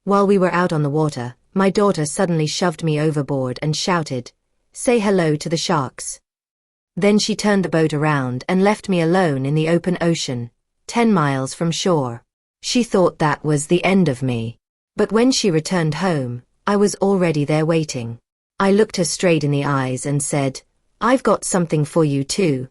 While we were out on the water, my daughter suddenly shoved me overboard and shouted, "Say hello to the sharks." Then she turned the boat around and left me alone in the open ocean, 10 miles from shore. She thought that was the end of me. But when she returned home, I was already there waiting. I looked her straight in the eyes and said, "I've got something for you too."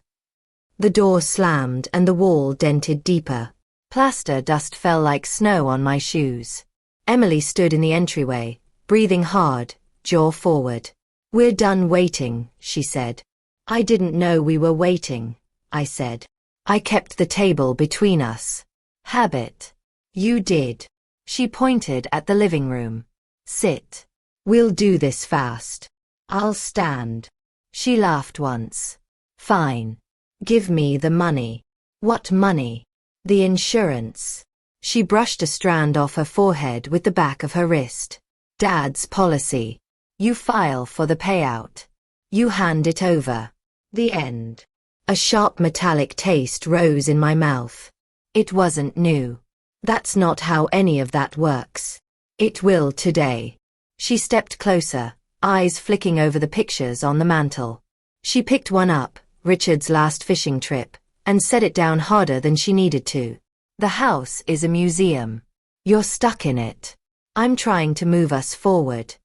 The door slammed and the wall dented deeper. Plaster dust fell like snow on my shoes. Emily stood in the entryway, breathing hard, jaw forward. "We're done waiting," she said. "I didn't know we were waiting," I said. "I kept the table between us." "Habit." "You did." She pointed at the living room. "Sit. We'll do this fast." "I'll stand." She laughed once. "Fine. Give me the money." "What money?" "The insurance." She brushed a strand off her forehead with the back of her wrist. "Dad's policy. You file for the payout. You hand it over. The end." A sharp metallic taste rose in my mouth. It wasn't new. That's not how any of that works. It will today. She stepped closer, eyes flicking over the pictures on the mantel. She picked one up, Richard's last fishing trip, and set it down harder than she needed to. "The house is a museum. You're stuck in it. I'm trying to move us forward."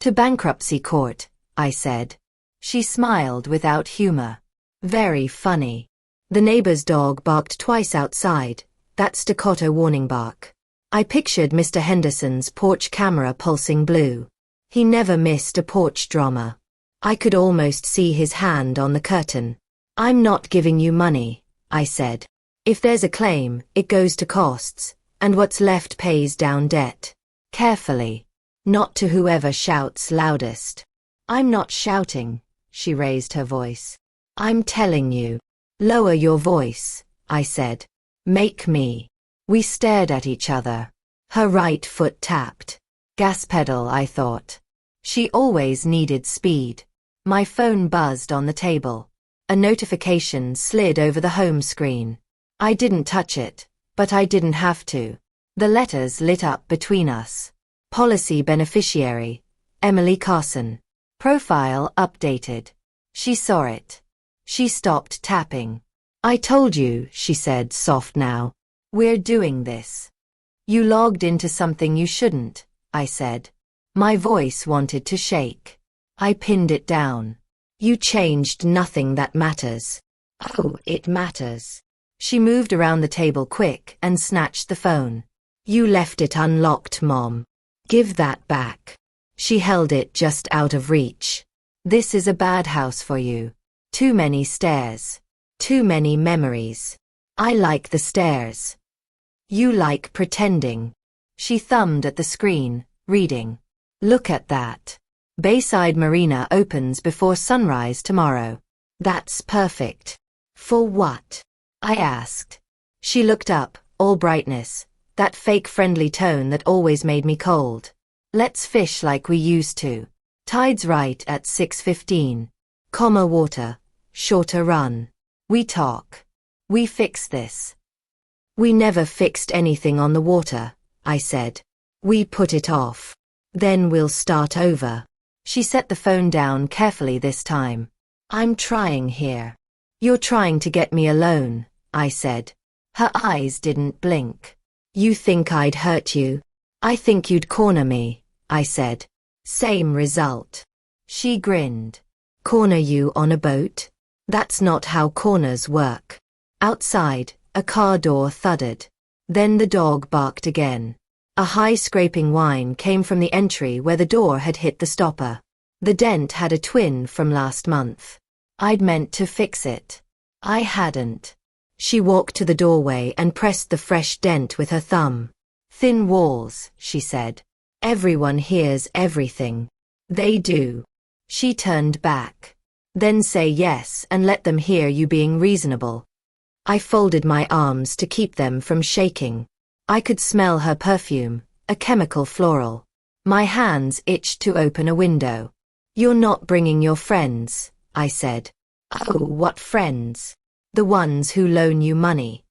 "To bankruptcy court," I said. She smiled without humor. "Very funny." The neighbor's dog barked twice outside, that staccato warning bark. I pictured Mr. Henderson's porch camera pulsing blue. He never missed a porch drama. I could almost see his hand on the curtain. "I'm not giving you money," I said. "If there's a claim, it goes to costs, and what's left pays down debt. Carefully. Not to whoever shouts loudest." "I'm not shouting," she raised her voice. "I'm telling you." "Lower your voice," I said. "Make me." We stared at each other. Her right foot tapped. Gas pedal, I thought. She always needed speed. My phone buzzed on the table. A notification slid over the home screen. I didn't touch it, but I didn't have to. The letters lit up between us. Policy beneficiary, Emily Carson. Profile updated. She saw it. She stopped tapping. "I told you," she said, soft now. "We're doing this." "You logged into something you shouldn't," I said. My voice wanted to shake. I pinned it down. "You changed nothing that matters." "Oh, it matters." She moved around the table quick and snatched the phone. "You left it unlocked, Mom. Give that back." She held it just out of reach. "This is a bad house for you. Too many stairs. Too many memories. I like the stairs. You like pretending." She thumbed at the screen, reading. "Look at that. Bayside Marina opens before sunrise tomorrow." "That's perfect." "For what?" I asked. She looked up, all brightness, that fake friendly tone that always made me cold. "Let's fish like we used to. Tide's right at 6:15. Calmer water, shorter run. We talk. We fix this." "We never fixed anything on the water," I said. "We put it off. Then we'll start over." She set the phone down carefully this time. "I'm trying here." "You're trying to get me alone," I said. Her eyes didn't blink. "You think I'd hurt you?" "I think you'd corner me," I said. "Same result." She grinned. "Corner you on a boat? That's not how corners work." Outside, a car door thudded. Then the dog barked again. A high scraping whine came from the entry where the door had hit the stopper. The dent had a twin from last month. I'd meant to fix it. I hadn't. She walked to the doorway and pressed the fresh dent with her thumb. "Thin walls," she said. "Everyone hears everything." "They do." She turned back. "Then say yes and let them hear you being reasonable." I folded my arms to keep them from shaking. I could smell her perfume, a chemical floral. My hands itched to open a window. "You're not bringing your friends," I said. "Oh, what friends?" "The ones who loan you money."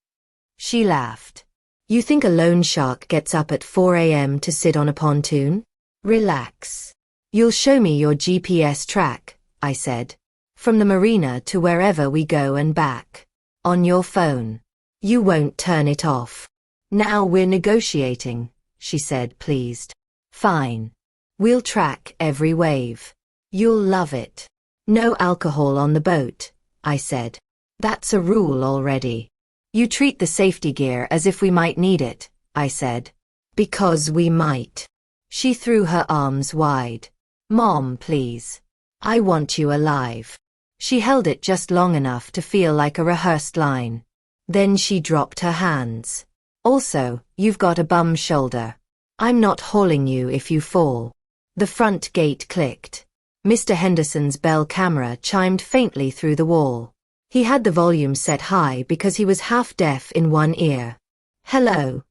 She laughed. You think a loan shark gets up at 4 a.m. to sit on a pontoon? Relax. You'll show me your GPS track, I said. From the marina to wherever we go and back. On your phone. You won't turn it off. Now we're negotiating, she said, pleased. Fine. We'll track every wave. You'll love it. No alcohol on the boat, I said. That's a rule already. You treat the safety gear as if we might need it, I said. Because we might. She threw her arms wide. Mom, please. I want you alive. She held it just long enough to feel like a rehearsed line. Then she dropped her hands. Also, you've got a bum shoulder. I'm not hauling you if you fall. The front gate clicked. Mr. Henderson's Bell camera chimed faintly through the wall. He had the volume set high because he was half deaf in one ear. Hello.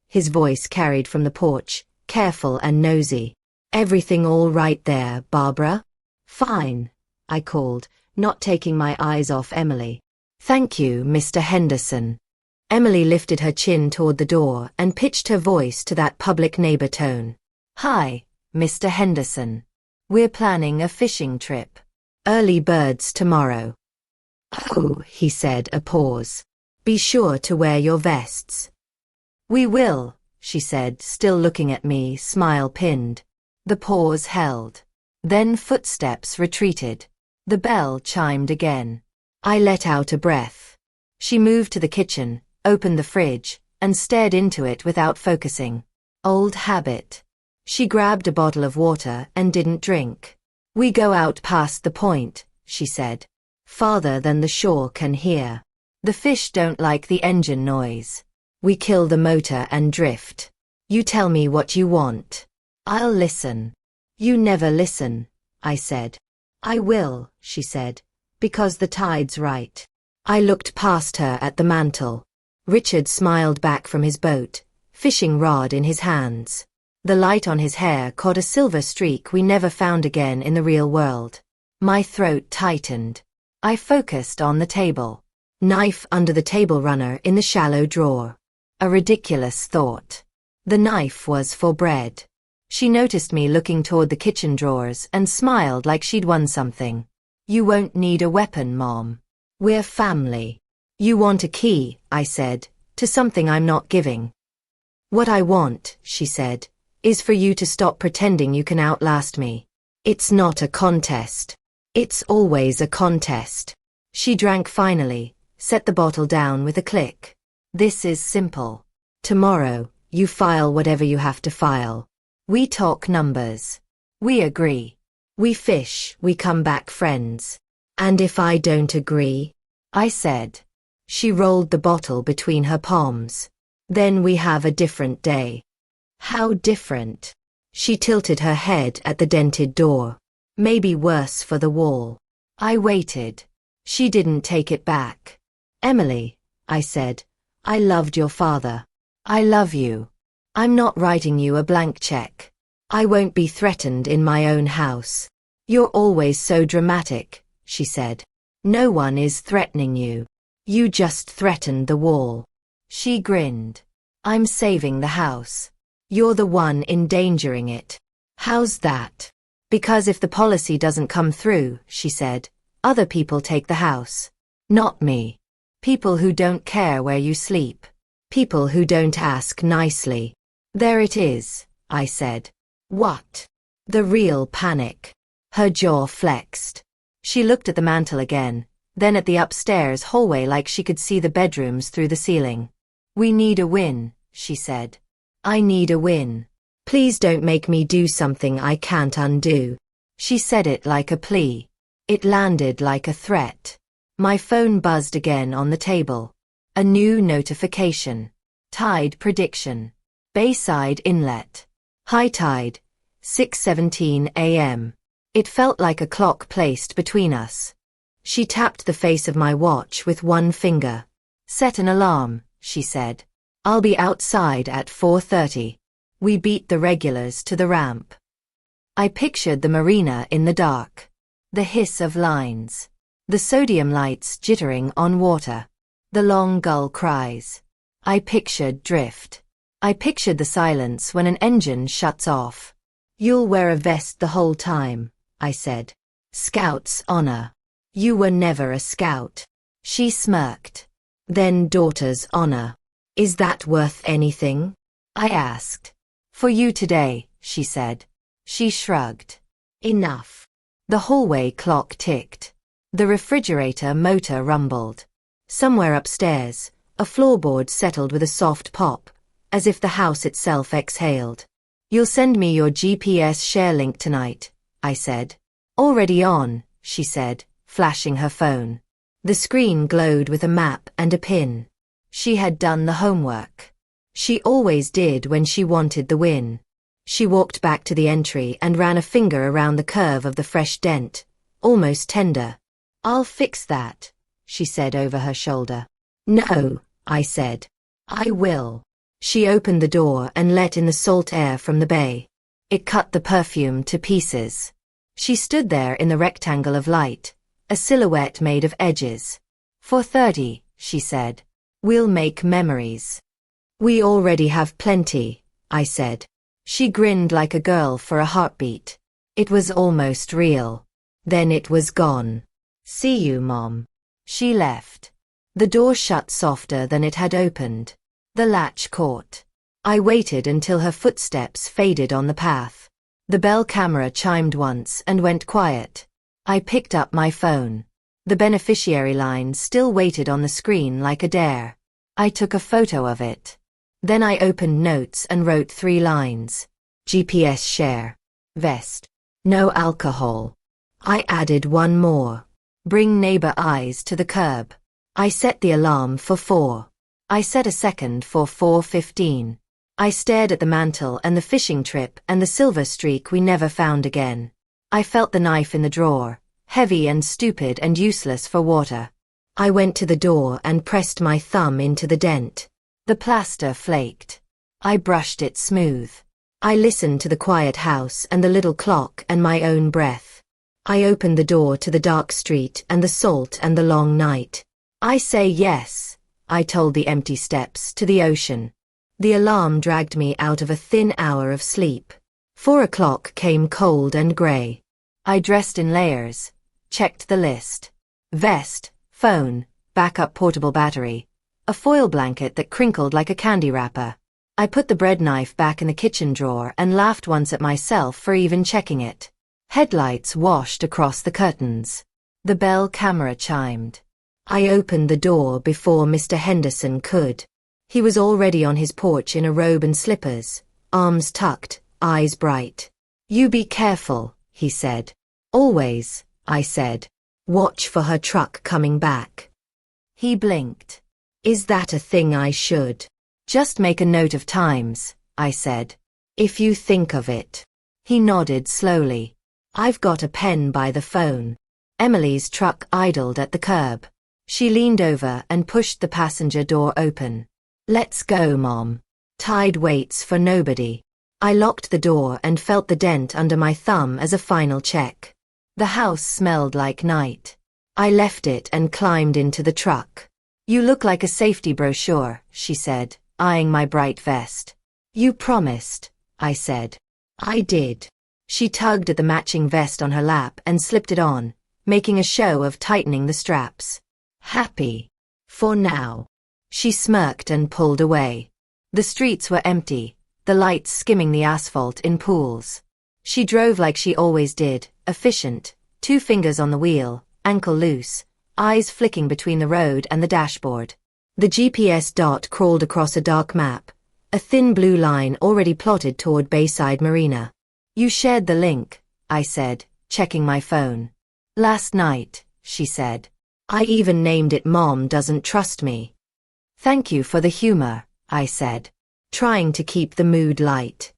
His voice carried from the porch, careful and nosy. Everything all right there, Barbara? Fine, I called, not taking my eyes off Emily. Thank you, Mr. Henderson. Emily lifted her chin toward the door and pitched her voice to that public neighbor tone. Hi, Mr. Henderson. We're planning a fishing trip. Early birds tomorrow. Oh, he said, a pause. Be sure to wear your vests. We will, she said, still looking at me, smile pinned. The pause held. Then footsteps retreated. The bell chimed again. I let out a breath. She moved to the kitchen, opened the fridge, and stared into it without focusing. Old habit. She grabbed a bottle of water and didn't drink. We go out past the point, she said. Farther than the shore can hear. The fish don't like the engine noise. We kill the motor and drift. You tell me what you want. I'll listen. You never listen, I said. I will, she said, because the tide's right. I looked past her at the mantel. Richard smiled back from his boat, fishing rod in his hands. The light on his hair caught a silver streak we never found again in the real world. My throat tightened. I focused on the table. Knife under the table runner in the shallow drawer. A ridiculous thought. The knife was for bread. She noticed me looking toward the kitchen drawers and smiled like she'd won something. You won't need a weapon, Mom. We're family. You want a key, I said, to something I'm not giving. What I want, she said, is for you to stop pretending you can outlast me. It's not a contest. It's always a contest. She drank finally, set the bottle down with a click. This is simple. Tomorrow, you file whatever you have to file. We talk numbers. We agree. We fish, we come back friends. And if I don't agree? I said. She rolled the bottle between her palms. Then we have a different day. How different? She tilted her head at the dented door. Maybe worse for the wall. I waited. She didn't take it back. Emily, I said, I loved your father. I love you. I'm not writing you a blank check. I won't be threatened in my own house. You're always so dramatic, she said. No one is threatening you. You just threatened the wall. She grinned. I'm saving the house. You're the one endangering it. How's that? Because if the policy doesn't come through, she said, other people take the house. Not me. People who don't care where you sleep. People who don't ask nicely. There it is, I said. What? The real panic. Her jaw flexed. She looked at the mantel again, then at the upstairs hallway like she could see the bedrooms through the ceiling. We need a win, she said. I need a win. Please don't make me do something I can't undo. She said it like a plea. It landed like a threat. My phone buzzed again on the table. A new notification. Tide prediction. Bayside Inlet. High tide. 6:17 a.m. It felt like a clock placed between us. She tapped the face of my watch with one finger. Set an alarm, she said. I'll be outside at 4:30. We beat the regulars to the ramp. I pictured the marina in the dark. The hiss of lines. The sodium lights jittering on water. The long gull cries. I pictured drift. I pictured the silence when an engine shuts off. You'll wear a vest the whole time, I said. Scout's honor. You were never a scout. She smirked. Then daughter's honor. Is that worth anything? I asked. For you today, she said. She shrugged. Enough. The hallway clock ticked. The refrigerator motor rumbled. Somewhere upstairs, a floorboard settled with a soft pop, as if the house itself exhaled. You'll send me your GPS share link tonight, I said. Already on, she said, flashing her phone. The screen glowed with a map and a pin. She had done the homework. She always did when she wanted the win. She walked back to the entry and ran a finger around the curve of the fresh dent, almost tender. I'll fix that, she said over her shoulder. No, I said. I will. She opened the door and let in the salt air from the bay. It cut the perfume to pieces. She stood there in the rectangle of light, a silhouette made of edges. 4:30, she said. We'll make memories. We already have plenty, I said. She grinned like a girl for a heartbeat. It was almost real. Then it was gone. See you, Mom. She left. The door shut softer than it had opened. The latch caught. I waited until her footsteps faded on the path. The bell camera chimed once and went quiet. I picked up my phone. The beneficiary line still waited on the screen like a dare. I took a photo of it. Then I opened notes and wrote 3 lines. GPS share. Vest. No alcohol. I added one more. Bring neighbor eyes to the curb. I set the alarm for 4. I set a second for 4:15. I stared at the mantle and the fishing trip and the silver streak we never found again. I felt the knife in the drawer, heavy and stupid and useless for water. I went to the door and pressed my thumb into the dent. The plaster flaked. I brushed it smooth. I listened to the quiet house and the little clock and my own breath. I opened the door to the dark street and the salt and the long night. I say yes, I told the empty steps to the ocean. The alarm dragged me out of a thin hour of sleep. 4 o'clock came cold and grey. I dressed in layers, checked the list. Vest, phone, backup portable battery, a foil blanket that crinkled like a candy wrapper. I put the bread knife back in the kitchen drawer and laughed once at myself for even checking it. Headlights washed across the curtains. The bell camera chimed. I opened the door before Mr. Henderson could. He was already on his porch in a robe and slippers, arms tucked, eyes bright. You be careful, he said. Always, I said. Watch for her truck coming back. He blinked. Is that a thing I should? Just make a note of times, I said. If you think of it. He nodded slowly. I've got a pen by the phone. Emily's truck idled at the curb. She leaned over and pushed the passenger door open. Let's go, Mom. Tide waits for nobody. I locked the door and felt the dent under my thumb as a final check. The house smelled like night. I left it and climbed into the truck. You look like a safety brochure, she said, eyeing my bright vest. You promised, I said. I did. She tugged at the matching vest on her lap and slipped it on, making a show of tightening the straps. Happy. For now. She smirked and pulled away. The streets were empty, the lights skimming the asphalt in pools. She drove like she always did, efficient, 2 fingers on the wheel, ankle loose, eyes flicking between the road and the dashboard. The GPS dot crawled across a dark map, a thin blue line already plotted toward Bayside Marina. You shared the link, I said, checking my phone. Last night, she said. I even named it Mom Doesn't Trust Me. Thank you for the humor, I said, trying to keep the mood light.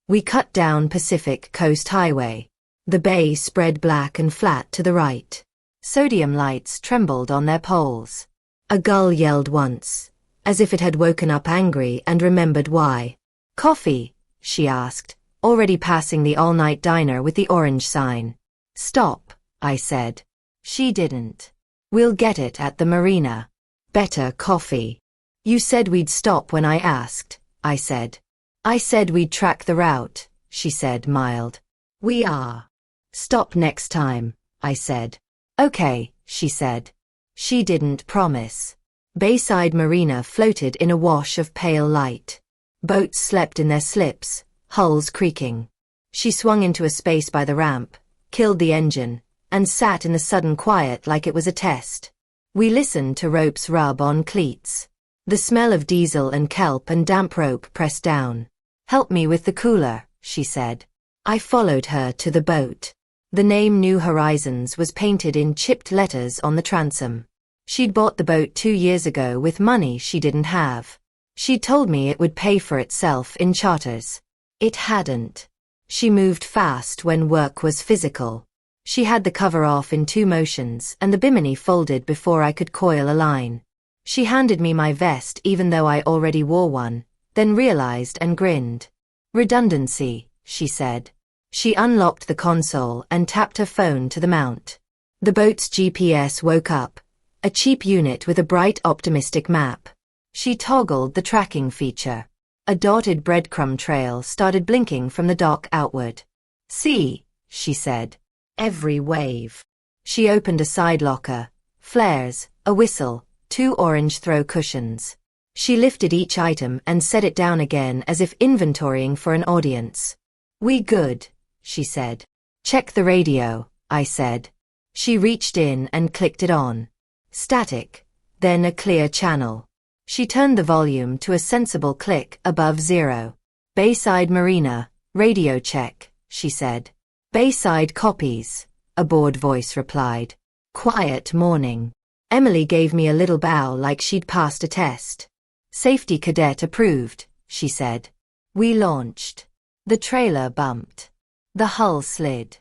We cut down Pacific Coast Highway. The bay spread black and flat to the right. Sodium lights trembled on their poles. A gull yelled once, as if it had woken up angry and remembered why. Coffee, she asked, already passing the all-night diner with the orange sign. Stop, I said. She didn't. We'll get it at the marina. Better coffee. You said we'd stop when I asked, I said. I said we'd track the route, she said, mild. We are. Stop next time, I said. Okay, she said. She didn't promise. Bayside Marina floated in a wash of pale light. Boats slept in their slips, hulls creaking. She swung into a space by the ramp, killed the engine, and sat in the sudden quiet like it was a test. We listened to ropes rub on cleats. The smell of diesel and kelp and damp rope pressed down. Help me with the cooler, she said. I followed her to the boat. The name New Horizons was painted in chipped letters on the transom. She'd bought the boat 2 years ago with money she didn't have. She'd told me it would pay for itself in charters. It hadn't. She moved fast when work was physical. She had the cover off in 2 motions and the bimini folded before I could coil a line. She handed me my vest even though I already wore one, then realized and grinned. Redundancy, she said. She unlocked the console and tapped her phone to the mount. The boat's GPS woke up, a cheap unit with a bright optimistic map. She toggled the tracking feature. A dotted breadcrumb trail started blinking from the dock outward. See, she said. Every wave. She opened a side locker, flares, a whistle, 2 orange throw cushions. She lifted each item and set it down again as if inventorying for an audience. We good, she said. Check the radio, I said. She reached in and clicked it on. Static, then a clear channel. She turned the volume to a sensible click above 0. Bayside Marina, radio check, she said. Bayside copies, a bored voice replied. Quiet morning. Emily gave me a little bow like she'd passed a test. Safety cadet approved, she said. We launched. The trailer bumped. The hull slid.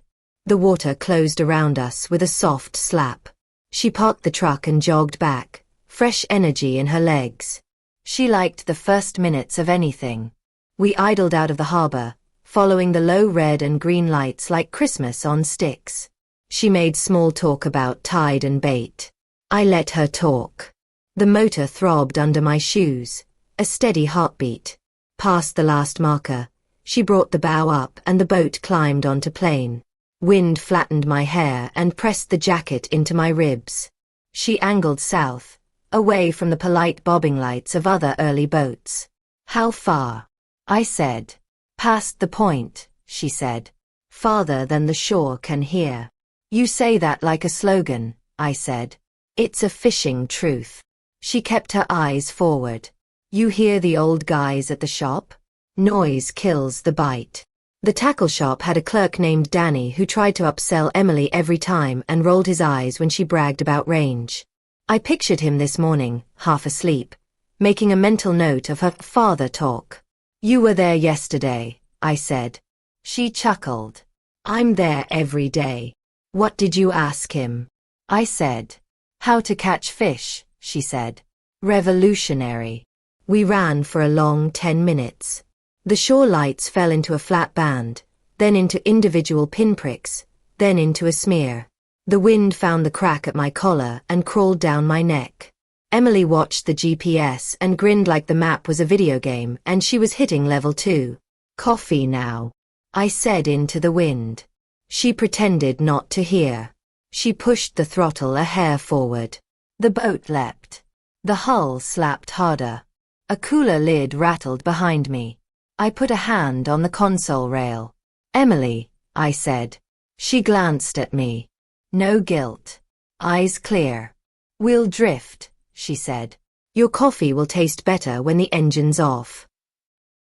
The water closed around us with a soft slap. She parked the truck and jogged back, fresh energy in her legs. She liked the first minutes of anything. We idled out of the harbor, following the low red and green lights like Christmas on sticks. She made small talk about tide and bait. I let her talk. The motor throbbed under my shoes, a steady heartbeat. Past the last marker, she brought the bow up and the boat climbed onto plane. Wind flattened my hair and pressed the jacket into my ribs. She angled south, away from the polite bobbing lights of other early boats. How far? I said. Past the point, she said. Farther than the shore can hear. You say that like a slogan, I said. It's a fishing truth. She kept her eyes forward. You hear the old guys at the shop? Noise kills the bite. The tackle shop had a clerk named Danny who tried to upsell Emily every time and rolled his eyes when she bragged about range. I pictured him this morning, half asleep, making a mental note of her father talk. You were there yesterday, I said. She chuckled. I'm there every day. What did you ask him? I said. How to catch fish, she said. Revolutionary. We ran for a long 10 minutes. The shore lights fell into a flat band, then into individual pinpricks, then into a smear. The wind found the crack at my collar and crawled down my neck. Emily watched the GPS and grinned like the map was a video game and she was hitting level 2. Coffee now, I said into the wind. She pretended not to hear. She pushed the throttle a hair forward. The boat leapt. The hull slapped harder. A cooler lid rattled behind me. I put a hand on the console rail. Emily, I said. She glanced at me. No guilt. Eyes clear. We'll drift, she said. Your coffee will taste better when the engine's off.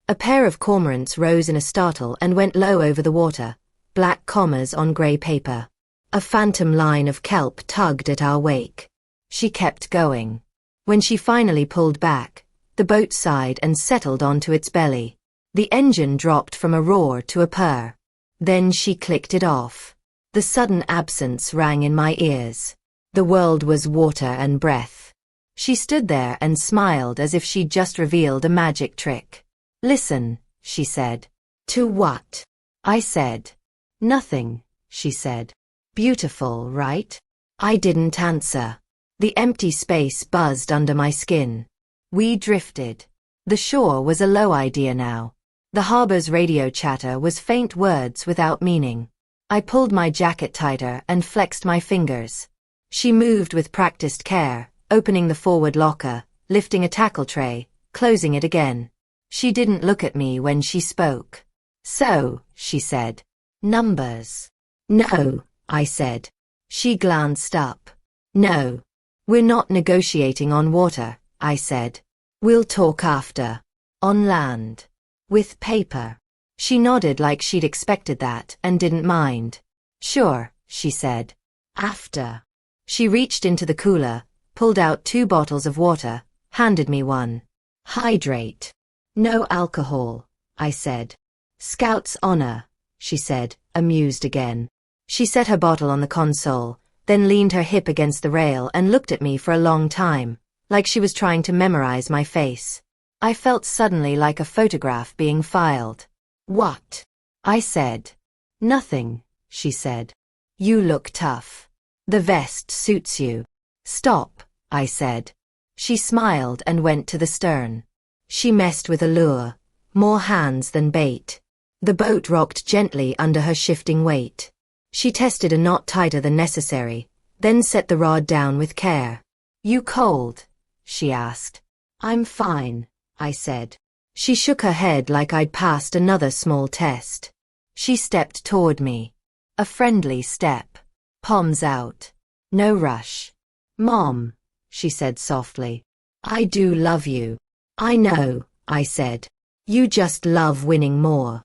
A pair of cormorants rose in a startle and went low over the water, black commas on grey paper. A phantom line of kelp tugged at our wake. She kept going. When she finally pulled back, the boat sighed and settled onto its belly. The engine dropped from a roar to a purr. Then she clicked it off. The sudden absence rang in my ears. The world was water and breath. She stood there and smiled as if she'd just revealed a magic trick. Listen, she said. To what? I said. Nothing, she said. Beautiful, right? I didn't answer. The empty space buzzed under my skin. We drifted. The shore was a low idea now. The harbor's radio chatter was faint words without meaning. I pulled my jacket tighter and flexed my fingers. She moved with practiced care, opening the forward locker, lifting a tackle tray, closing it again. She didn't look at me when she spoke. "So," she said. "Numbers?" "No," I said. She glanced up. "No. We're not negotiating on water," I said. "We'll talk after. On land. With paper." She nodded like she'd expected that and didn't mind. "Sure," she said. "After." She reached into the cooler, pulled out 2 bottles of water, handed me one. "Hydrate. No alcohol," I said. "Scout's honor," she said, amused again. She set her bottle on the console, then leaned her hip against the rail and looked at me for a long time, like she was trying to memorize my face. I felt suddenly like a photograph being filed. "What?" I said. "Nothing," she said. "You look tough. The vest suits you." "Stop," I said. She smiled and went to the stern. She messed with a lure, more hands than bait. The boat rocked gently under her shifting weight. She tested a knot tighter than necessary, then set the rod down with care. "You cold?" she asked. "I'm fine," I said. She shook her head like I'd passed another small test. She stepped toward me. A friendly step. Palms out. "No rush." "Mom," she said softly. "I do love you." "I know," I said. "You just love winning more."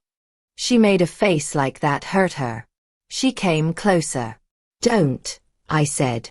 She made a face like that hurt her. She came closer. "Don't," I said.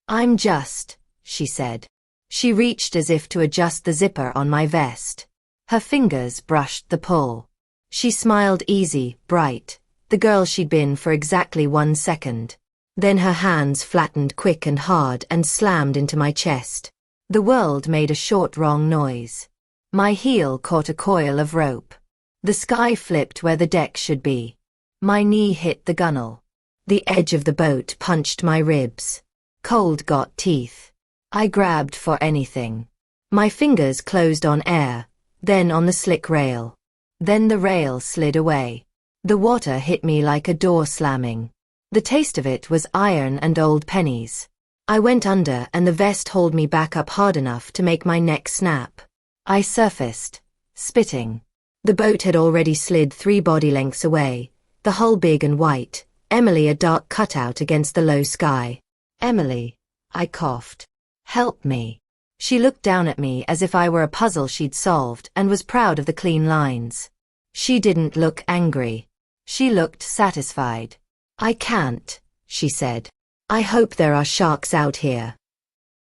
"I'm just," she said. She reached as if to adjust the zipper on my vest. Her fingers brushed the pull. She smiled easy, bright, the girl she'd been for exactly 1 second. Then her hands flattened quick and hard and slammed into my chest. The world made a short wrong noise. My heel caught a coil of rope. The sky flipped where the deck should be. My knee hit the gunwale. The edge of the boat punched my ribs. Cold got teeth. I grabbed for anything. My fingers closed on air, then on the slick rail. Then the rail slid away. The water hit me like a door slamming. The taste of it was iron and old pennies. I went under and the vest hauled me back up hard enough to make my neck snap. I surfaced, spitting. The boat had already slid 3 body lengths away, the hull big and white, Emily a dark cutout against the low sky. "Emily," I coughed. "Help me." She looked down at me as if I were a puzzle she'd solved and was proud of the clean lines. She didn't look angry. She looked satisfied. "I can't," she said. "I hope there are sharks out here."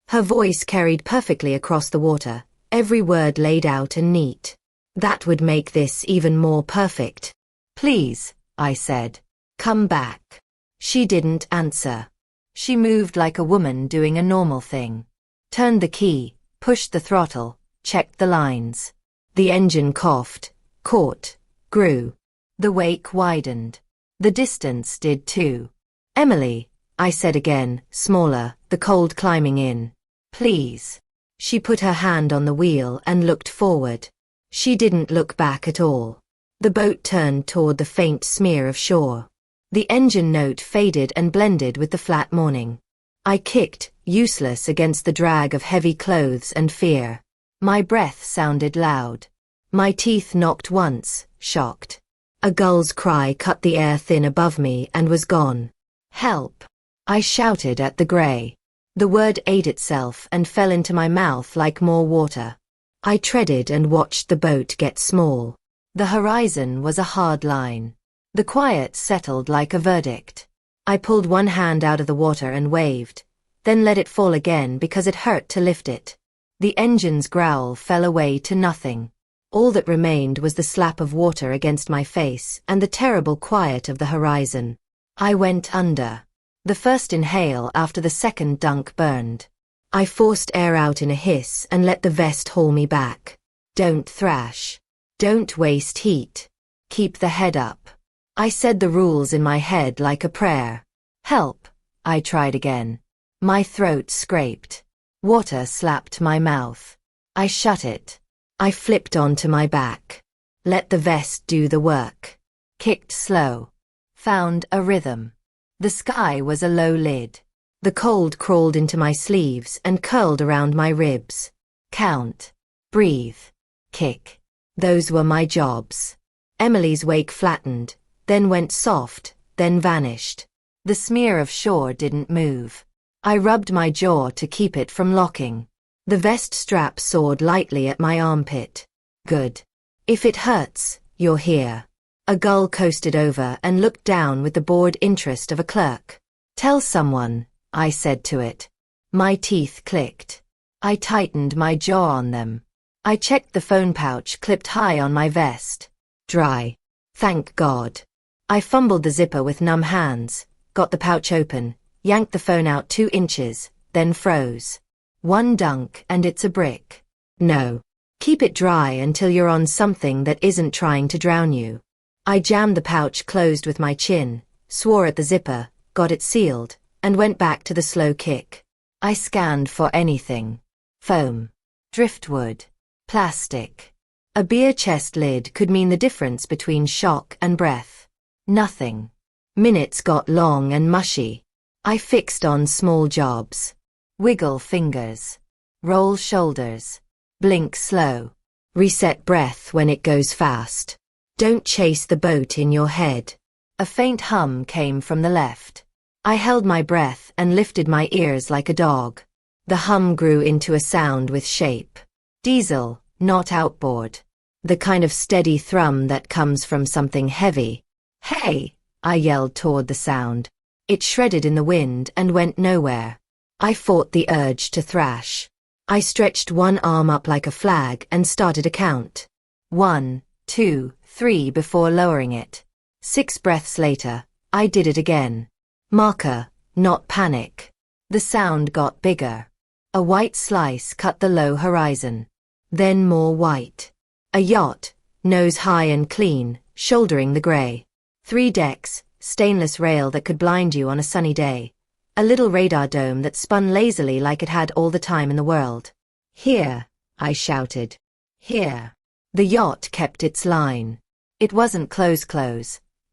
Her voice carried perfectly across the water, every word laid out and neat. "That would make this even more perfect." "Please," I said. "Come back." She didn't answer. She moved like a woman doing a normal thing. Turned the key, pushed the throttle, checked the lines. The engine coughed, caught, grew. The wake widened. The distance did too. "Emily," I said again, smaller, the cold climbing in. "Please." She put her hand on the wheel and looked forward. She didn't look back at all. The boat turned toward the faint smear of shore. The engine note faded and blended with the flat morning. I kicked, useless against the drag of heavy clothes and fear. My breath sounded loud. My teeth knocked once, shocked. A gull's cry cut the air thin above me and was gone. "Help!" I shouted at the gray. The word ate itself and fell into my mouth like more water. I treaded and watched the boat get small. The horizon was a hard line. The quiet settled like a verdict. I pulled one hand out of the water and waved, then let it fall again because it hurt to lift it. The engine's growl fell away to nothing. All that remained was the slap of water against my face and the terrible quiet of the horizon. I went under. The first inhale after the second dunk burned. I forced air out in a hiss and let the vest haul me back. "Don't thrash. Don't waste heat. Keep the head up." I said the rules in my head like a prayer. "Help," I tried again. My throat scraped. Water slapped my mouth. I shut it. I flipped onto my back. Let the vest do the work. Kicked slow. Found a rhythm. The sky was a low lid. The cold crawled into my sleeves and curled around my ribs. Count. Breathe. Kick. Those were my jobs. Emily's wake flattened, then went soft, then vanished. The smear of shore didn't move. I rubbed my jaw to keep it from locking. The vest strap sawed lightly at my armpit. Good. If it hurts, you're here. A gull coasted over and looked down with the bored interest of a clerk. Tell someone, I said to it. My teeth clicked. I tightened my jaw on them. I checked the phone pouch clipped high on my vest. Dry. Thank God. I fumbled the zipper with numb hands, got the pouch open, yanked the phone out 2 inches, then froze. One dunk and it's a brick. No. Keep it dry until you're on something that isn't trying to drown you. I jammed the pouch closed with my chin, swore at the zipper, got it sealed, and went back to the slow kick. I scanned for anything. Foam. Driftwood. Plastic. A beer chest lid could mean the difference between shock and breath. Nothing. Minutes got long and mushy. I fixed on small jobs. Wiggle fingers. Roll shoulders. Blink slow. Reset breath when it goes fast. Don't chase the boat in your head. A faint hum came from the left. I held my breath and lifted my ears like a dog. The hum grew into a sound with shape. Diesel, not outboard. The kind of steady thrum that comes from something heavy. Hey! I yelled toward the sound. It shredded in the wind and went nowhere. I fought the urge to thrash. I stretched one arm up like a flag and started a count. 1, 2, 3 before lowering it. 6 breaths later, I did it again. Marker, not panic. The sound got bigger. A white slice cut the low horizon. Then more white. A yacht, nose high and clean, shouldering the gray. 3 decks, stainless rail that could blind you on a sunny day. A little radar dome that spun lazily like it had all the time in the world. Here, I shouted. Here. The yacht kept its line. It wasn't close,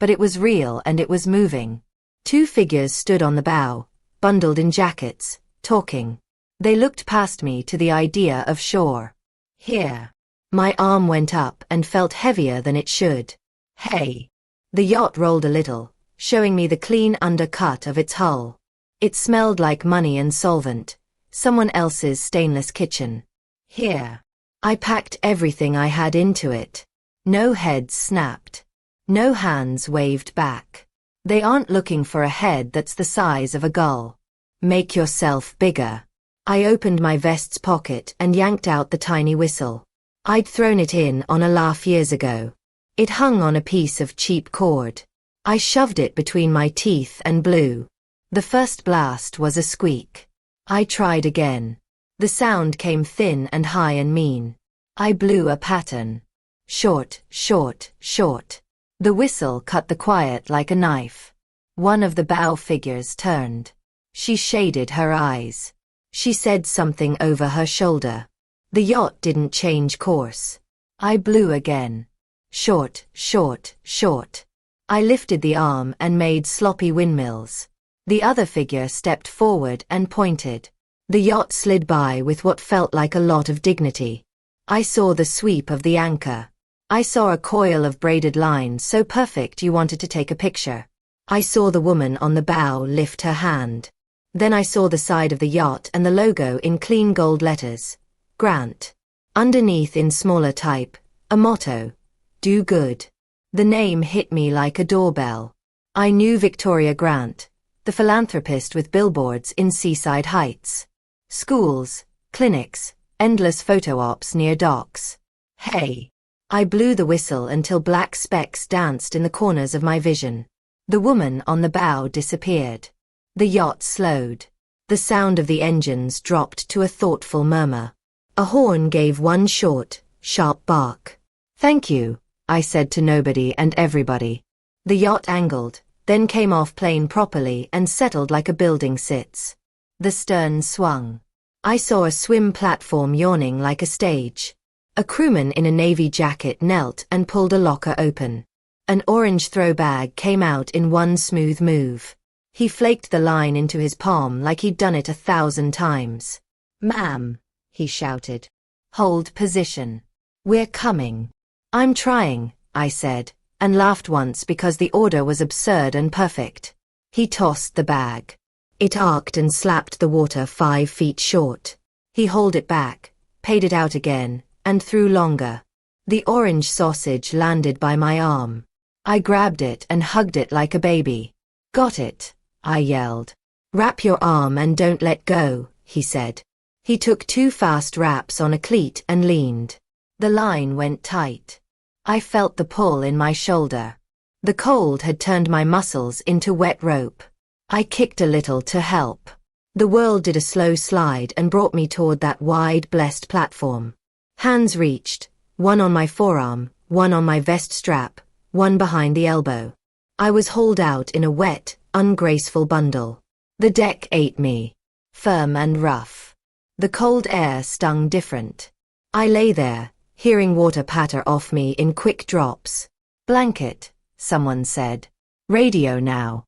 but it was real and it was moving. 2 figures stood on the bow, bundled in jackets, talking. They looked past me to the idea of shore. Here. My arm went up and felt heavier than it should. Hey. The yacht rolled a little, showing me the clean undercut of its hull. It smelled like money and solvent, someone else's stainless kitchen. Here. I packed everything I had into it. No heads snapped. No hands waved back. They aren't looking for a head that's the size of a gull. Make yourself bigger. I opened my vest's pocket and yanked out the tiny whistle. I'd thrown it in on a laugh years ago. It hung on a piece of cheap cord. I shoved it between my teeth and blew. The first blast was a squeak. I tried again. The sound came thin and high and mean. I blew a pattern. Short, short, short. The whistle cut the quiet like a knife. One of the bow figures turned. She shaded her eyes. She said something over her shoulder. The yacht didn't change course. I blew again. Short, short, short. I lifted the arm and made sloppy windmills. The other figure stepped forward and pointed. The yacht slid by with what felt like a lot of dignity. I saw the sweep of the anchor. I saw a coil of braided line so perfect you wanted to take a picture. I saw the woman on the bow lift her hand. Then I saw the side of the yacht and the logo in clean gold letters. Grant. Underneath in smaller type, a motto. Do good. The name hit me like a doorbell. I knew Victoria Grant, the philanthropist with billboards in Seaside Heights. Schools, clinics, endless photo ops near docks. Hey. I blew the whistle until black specks danced in the corners of my vision. The woman on the bow disappeared. The yacht slowed. The sound of the engines dropped to a thoughtful murmur. A horn gave one short, sharp bark. Thank you, I said to nobody and everybody. The yacht angled, then came off plane properly and settled like a building sits. The stern swung. I saw a swim platform yawning like a stage. A crewman in a navy jacket knelt and pulled a locker open. An orange throw bag came out in one smooth move. He flaked the line into his palm like he'd done it 1,000 times. "Ma'am," he shouted. "Hold position. We're coming." "I'm trying," I said, and laughed once because the order was absurd and perfect. He tossed the bag. It arced and slapped the water 5 feet short. He hauled it back, paid it out again, and threw longer. The orange sausage landed by my arm. I grabbed it and hugged it like a baby. "Got it," I yelled. "Wrap your arm and don't let go," he said. He took 2 fast wraps on a cleat and leaned. The line went tight. I felt the pull in my shoulder. The cold had turned my muscles into wet rope. I kicked a little to help. The world did a slow slide and brought me toward that wide, blessed platform. Hands reached, one on my forearm, one on my vest strap, one behind the elbow. I was hauled out in a wet, ungraceful bundle. The deck ate me. Firm and rough. The cold air stung different. I lay there, hearing water patter off me in quick drops. "Blanket," someone said. "Radio now."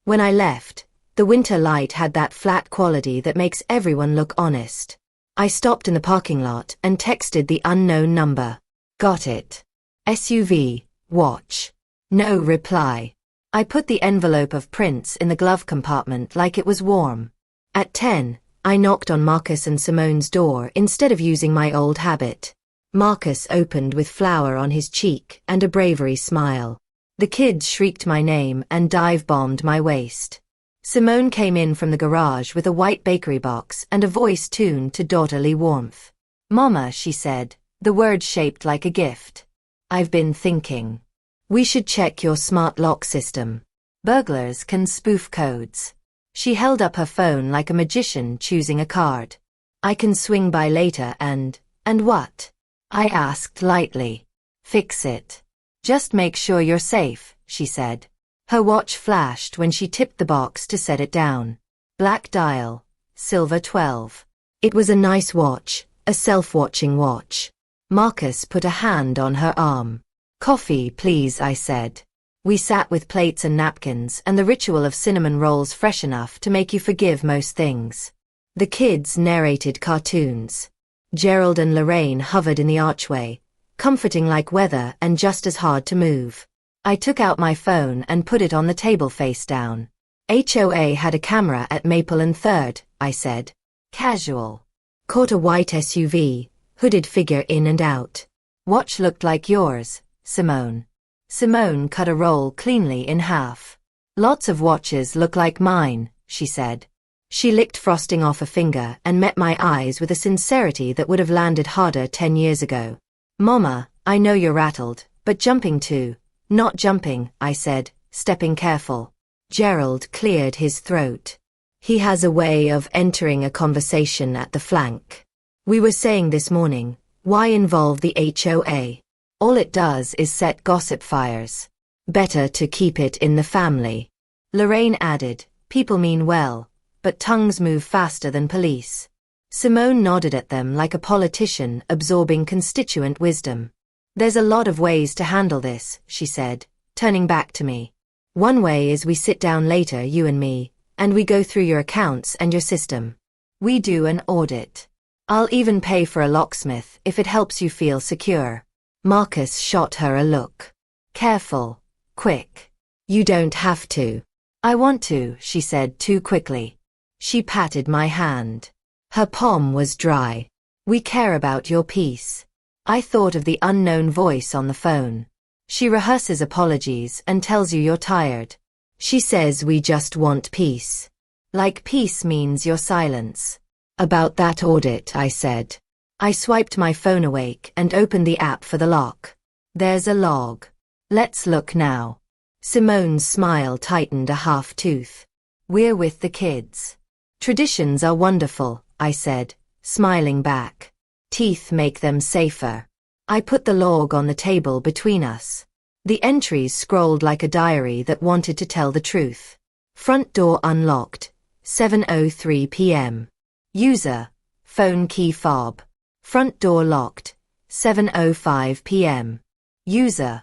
When I left, the winter light had that flat quality that makes everyone look honest. I stopped in the parking lot and texted the unknown number. "Got it. SUV, watch." No reply. I put the envelope of prints in the glove compartment like it was warm. At 10, I knocked on Marcus and Simone's door instead of using my old habit. Marcus opened with flour on his cheek and a bravery smile. The kids shrieked my name and dive-bombed my waist. Simone came in from the garage with a white bakery box and a voice tuned to daughterly warmth. "Mama," she said, the word shaped like a gift. "I've been thinking. We should check your smart lock system. Burglars can spoof codes." She held up her phone like a magician choosing a card. "I can swing by later and what?" I asked lightly. "Fix it. Just make sure you're safe," she said. Her watch flashed when she tipped the box to set it down. Black dial, silver 12. It was a nice watch, a self-watching watch. Marcus put a hand on her arm. "Coffee, please," I said. We sat with plates and napkins and the ritual of cinnamon rolls fresh enough to make you forgive most things. The kids narrated cartoons. Gerald and Lorraine hovered in the archway, comforting like weather and just as hard to move. I took out my phone and put it on the table face down. "HOA had a camera at Maple and 3rd, I said. "Casual." Caught a white SUV, hooded figure in and out. "Watch looked like yours, Simone." Simone cut a roll cleanly in half. "Lots of watches look like mine," she said. She licked frosting off a finger and met my eyes with a sincerity that would have landed harder 10 years ago. "Mama, I know you're rattled, but jumping too." "Not jumping," I said, stepping careful. Gerald cleared his throat. He has a way of entering a conversation at the flank. "We were saying this morning, why involve the HOA? All it does is set gossip fires. Better to keep it in the family." Lorraine added, "People mean well, but tongues move faster than police." Simone nodded at them like a politician absorbing constituent wisdom. "There's a lot of ways to handle this," she said, turning back to me. "One way is we sit down later, you and me, and we go through your accounts and your system. We do an audit. I'll even pay for a locksmith if it helps you feel secure." Marcus shot her a look. "Careful. Quick. You don't have to." "I want to," she said too quickly. She patted my hand. Her palm was dry. "We care about your peace." I thought of the unknown voice on the phone. She rehearses apologies and tells you you're tired. She says we just want peace. Like peace means your silence. "About that audit," I said. I swiped my phone awake and opened the app for the lock. "There's a log. Let's look now." Simone's smile tightened a half tooth. "We're with the kids. Traditions are wonderful," I said, smiling back. "Teeth make them safer." I put the log on the table between us. The entries scrolled like a diary that wanted to tell the truth. Front door unlocked, 7:03 p.m. User, phone key fob. Front door locked, 7:05 p.m. User,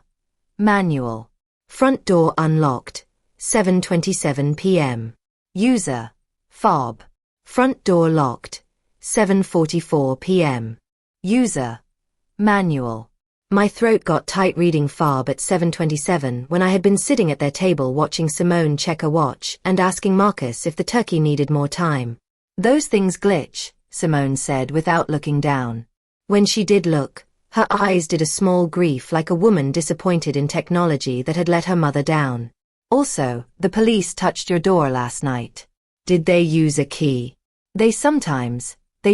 manual. Front door unlocked, 7:27 p.m. User, fob. Front door locked, 7:44 p.m. User, manual. My throat got tight reading fob at 7:27 when I had been sitting at their table watching Simone check a watch and asking Marcus if the turkey needed more time. Those things glitch, Simone said without looking down. When she did look, her eyes did a small grief like a woman disappointed in technology that had let her mother down. Also, the police touched your door last night. Did they use a key? They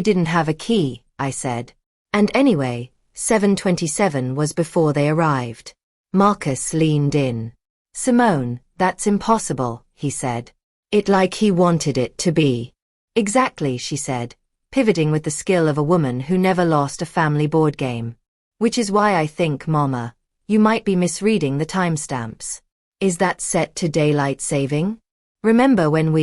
didn't have a key, I said. And anyway, 7:27 was before they arrived. Marcus leaned in. Simone, that's impossible, he said. It like he wanted it to be. Exactly, she said, pivoting with the skill of a woman who never lost a family board game. Which is why I think, Mama, you might be misreading the timestamps. Is that set to daylight saving? Remember when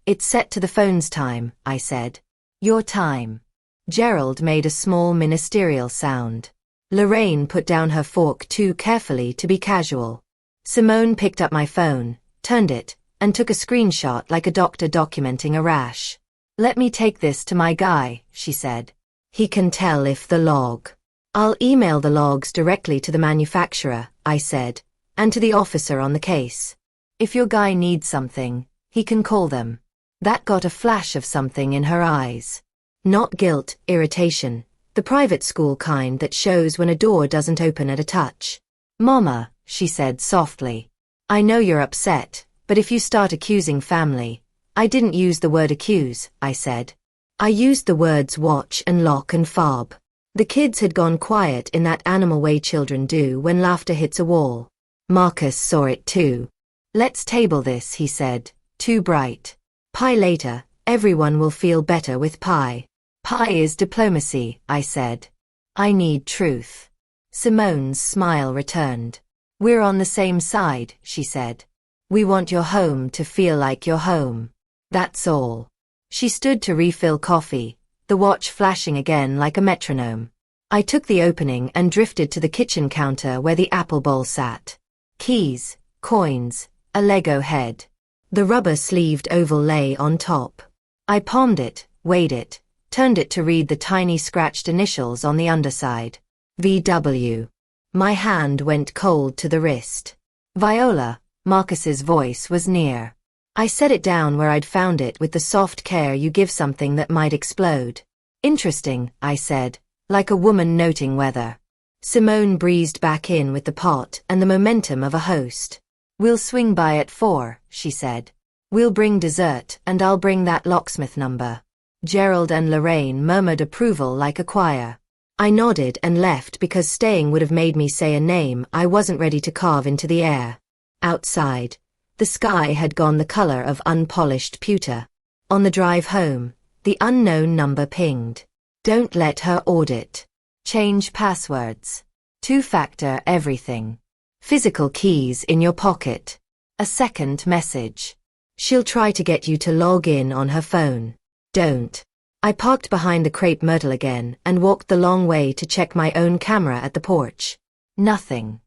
it's set to the phone's time, I said. Your time. Gerald made a small ministerial sound. Lorraine put down her fork too carefully to be casual. Simone picked up my phone, turned it, and took a screenshot like a doctor documenting a rash. Let me take this to my guy, she said. He can tell if the log. I'll email the logs directly to the manufacturer, I said, and to the officer on the case. If your guy needs something, he can call them. That got a flash of something in her eyes. Not guilt, irritation, the private school kind that shows when a door doesn't open at a touch. Mama, she said softly. I know you're upset, but if you start accusing family. I didn't use the word accuse, I said. I used the words watch and lock and fob. The kids had gone quiet in that animal way children do when laughter hits a wall. Marcus saw it too. Let's table this, he said, too bright. Pie later, everyone will feel better with pie. Pie is diplomacy, I said. I need truth. Simone's smile returned. We're on the same side, she said. We want your home to feel like your home. That's all. She stood to refill coffee, the watch flashing again like a metronome. I took the opening and drifted to the kitchen counter where the apple bowl sat. Keys, coins, a Lego head. The rubber-sleeved oval lay on top. I palmed it, weighed it, turned it to read the tiny scratched initials on the underside. VW. My hand went cold to the wrist. Viola, Marcus's voice was near. I set it down where I'd found it with the soft care you give something that might explode. Interesting, I said, like a woman noting weather. Simone breezed back in with the pot and the momentum of a host. We'll swing by at 4, she said. We'll bring dessert and I'll bring that locksmith number. Gerald and Lorraine murmured approval like a choir. I nodded and left because staying would have made me say a name I wasn't ready to carve into the air. Outside, the sky had gone the color of unpolished pewter. On the drive home, the unknown number pinged. Don't let her audit. Change passwords. Two-factor everything. Physical keys in your pocket. A second message. She'll try to get you to log in on her phone. Don't. I parked behind the crepe myrtle again and walked the long way to check my own camera at the porch. Nothing.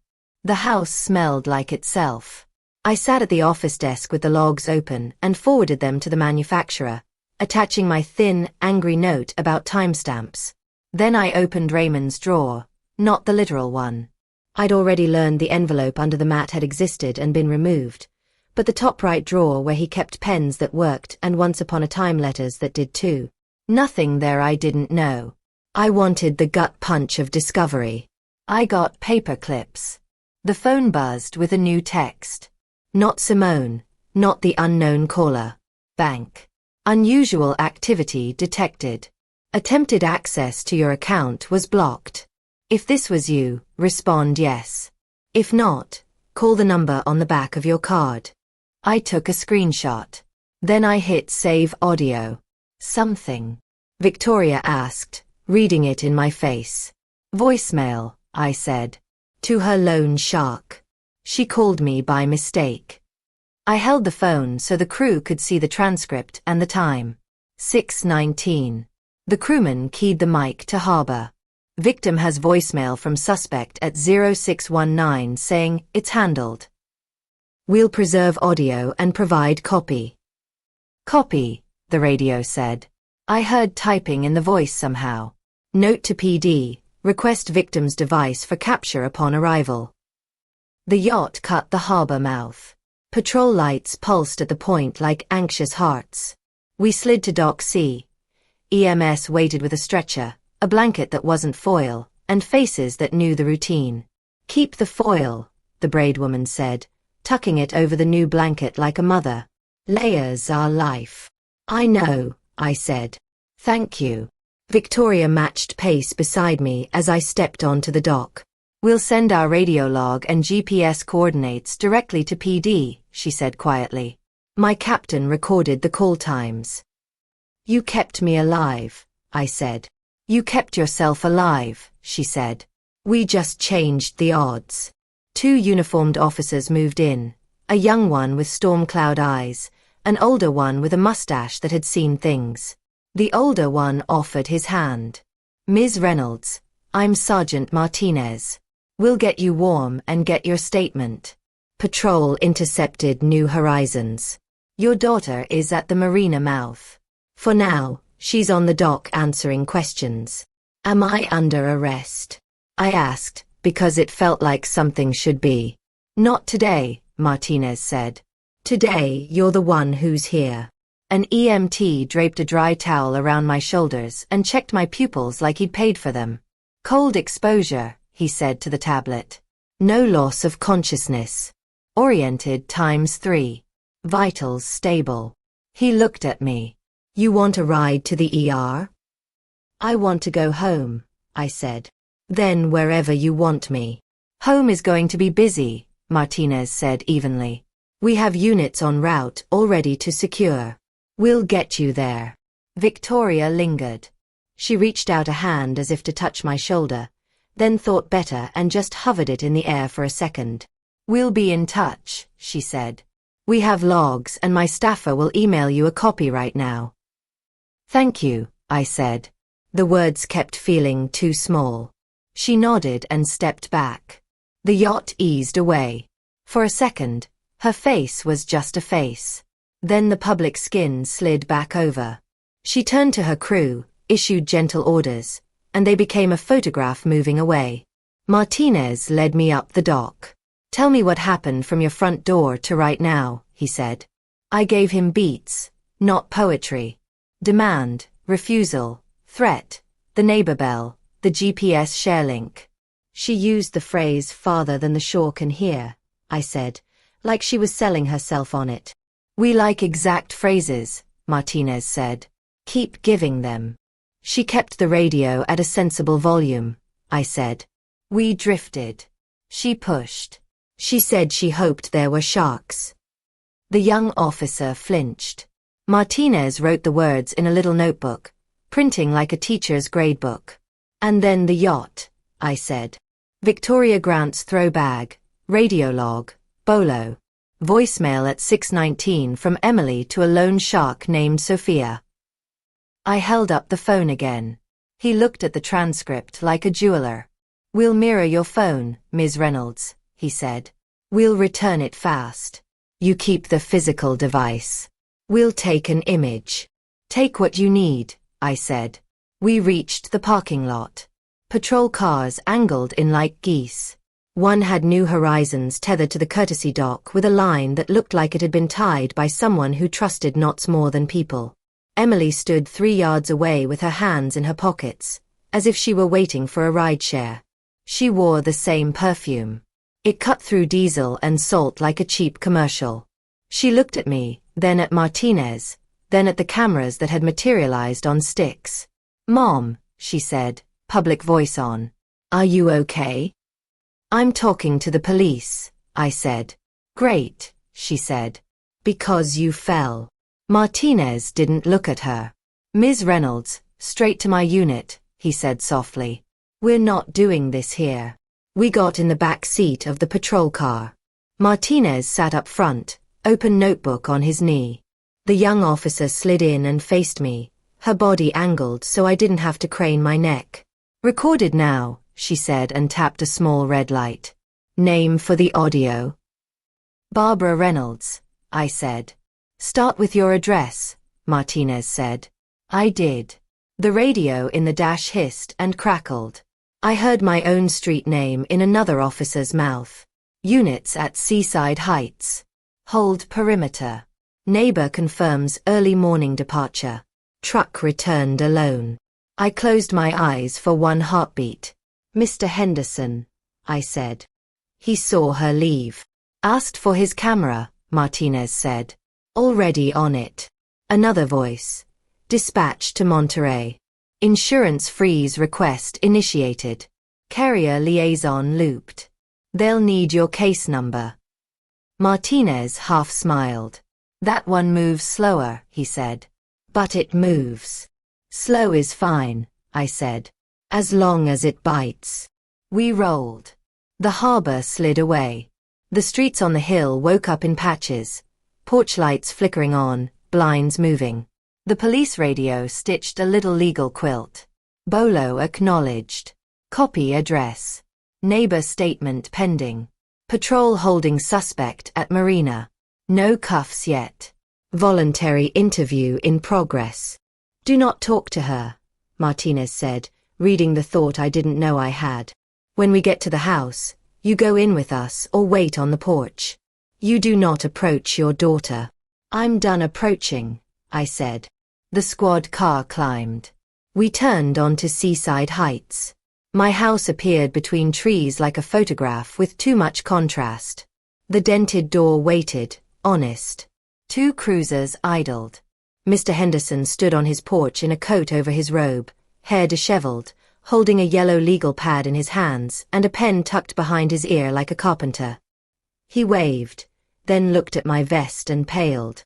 The house smelled like itself. I sat at the office desk with the logs open and forwarded them to the manufacturer, attaching my thin, angry note about timestamps. Then I opened Raymond's drawer, not the literal one. I'd already learned the envelope under the mat had existed and been removed, but the top right drawer where he kept pens that worked and once upon a time letters that did too. Nothing there I didn't know. I wanted the gut punch of discovery. I got paper clips. The phone buzzed with a new text. Not Simone, not the unknown caller. Bank. Unusual activity detected. Attempted access to your account was blocked. If this was you, respond yes. If not, call the number on the back of your card. I took a screenshot. Then I hit save audio. Something. Victoria asked, reading it in my face. Voicemail, I said. To her loan shark. She called me by mistake. I held the phone so the crew could see the transcript and the time. 6:19. The crewman keyed the mic to harbor. Victim has voicemail from suspect at 0619 saying, "It's handled. We'll preserve audio and provide copy." Copy, the radio said. I heard typing in the voice somehow. Note to PD, request victim's device for capture upon arrival. The yacht cut the harbor mouth. Patrol lights pulsed at the point like anxious hearts. We slid to Dock C. EMS waited with a stretcher, a blanket that wasn't foil, and faces that knew the routine. "Keep the foil," the braid woman said, tucking it over the new blanket like a mother. "Layers are life." "I know," I said. "Thank you." Victoria matched pace beside me as I stepped onto the dock. "We'll send our radio log and GPS coordinates directly to PD," she said quietly. My captain recorded the call times. "You kept me alive," I said. "You kept yourself alive," she said. "We just changed the odds." 2 uniformed officers moved in, a young one with storm cloud eyes, an older one with a mustache that had seen things. The older one offered his hand. "Ms. Reynolds, I'm Sergeant Martinez. We'll get you warm and get your statement." Patrol intercepted New Horizons. "Your daughter is at the marina mouth. For now, she's on the dock answering questions." "Am I under arrest?" I asked, because it felt like something should be. "Not today," Martinez said. "Today, you're the one who's here." An EMT draped a dry towel around my shoulders and checked my pupils like he'd paid for them. "Cold exposure," he said to the tablet. "No loss of consciousness. Oriented ×3. Vitals stable." He looked at me. "You want a ride to the ER?" "I want to go home," I said. "Then wherever you want me." "Home is going to be busy," Martinez said evenly. "We have units en route already to secure. We'll get you there." Victoria lingered. She reached out a hand as if to touch my shoulder, then thought better and just hovered it in the air for a second. "We'll be in touch," she said. "We have logs and my staffer will email you a copy right now." "Thank you," I said. The words kept feeling too small. She nodded and stepped back. The yacht eased away. For a second, her face was just a face. Then the public skin slid back over. She turned to her crew, issued gentle orders, and they became a photograph moving away. Martinez led me up the dock. "Tell me what happened from your front door to right now," he said. I gave him beats, not poetry. Demand, refusal, threat, the neighbor bell, the GPS share link. "She used the phrase farther than the shore can hear," I said, like she was selling herself on it. "We like exact phrases," Martinez said. "Keep giving them." "She kept the radio at a sensible volume," I said. "We drifted. She pushed. She said she hoped there were sharks." The young officer flinched. Martinez wrote the words in a little notebook, printing like a teacher's gradebook. "And then the yacht," I said. Victoria Grant's throw bag, radio log, bolo. Voicemail at 6:19 from Emily to a lone shark named Sophia. I held up the phone again. He looked at the transcript like a jeweler. "We'll mirror your phone, Ms. Reynolds," he said. "We'll return it fast. You keep the physical device. We'll take an image." "Take what you need," I said. We reached the parking lot. Patrol cars angled in like geese. One had New Horizons tethered to the courtesy dock with a line that looked like it had been tied by someone who trusted knots more than people. Emily stood 3 yards away with her hands in her pockets, as if she were waiting for a rideshare. She wore the same perfume. It cut through diesel and salt like a cheap commercial. She looked at me, then at Martinez, then at the cameras that had materialized on sticks. "Mom," she said, public voice on. "Are you okay?" "I'm talking to the police," I said. "Great," she said. "Because you fell." Martinez didn't look at her. "Ms. Reynolds, straight to my unit," he said softly. "We're not doing this here." We got in the back seat of the patrol car. Martinez sat up front, open notebook on his knee. The young officer slid in and faced me, her body angled so I didn't have to crane my neck. "Recorded now," she said and tapped a small red light. "Name for the audio." "Barbara Reynolds," I said. "Start with your address," Martinez said. I did. The radio in the dash hissed and crackled. I heard my own street name in another officer's mouth. "Units at Seaside Heights. Hold perimeter. Neighbor confirms early morning departure. Truck returned alone." I closed my eyes for one heartbeat. "Mr. Henderson," I said. He saw her leave. "Asked for his camera," Martinez said. "Already on it." Another voice. "Dispatch to Monterey. Insurance freeze request initiated. Carrier liaison looped. They'll need your case number." Martinez half smiled. "That one moves slower," he said. "But it moves." "Slow is fine," I said. "As long as it bites." We rolled. The harbor slid away. The streets on the hill woke up in patches. Porch lights flickering on, blinds moving. The police radio stitched a little legal quilt. Bolo acknowledged. Copy address. Neighbor statement pending. Patrol holding suspect at marina. No cuffs yet. Voluntary interview in progress. "Do not talk to her," Martinez said, reading the thought I didn't know I had. "When we get to the house, you go in with us or wait on the porch. You do not approach your daughter." "I'm done approaching," I said. The squad car climbed. We turned onto Seaside Heights. My house appeared between trees like a photograph with too much contrast. The dented door waited, honest. 2 cruisers idled. Mr. Henderson stood on his porch in a coat over his robe, hair disheveled, holding a yellow legal pad in his hands and a pen tucked behind his ear like a carpenter. He waved, then looked at my vest and paled.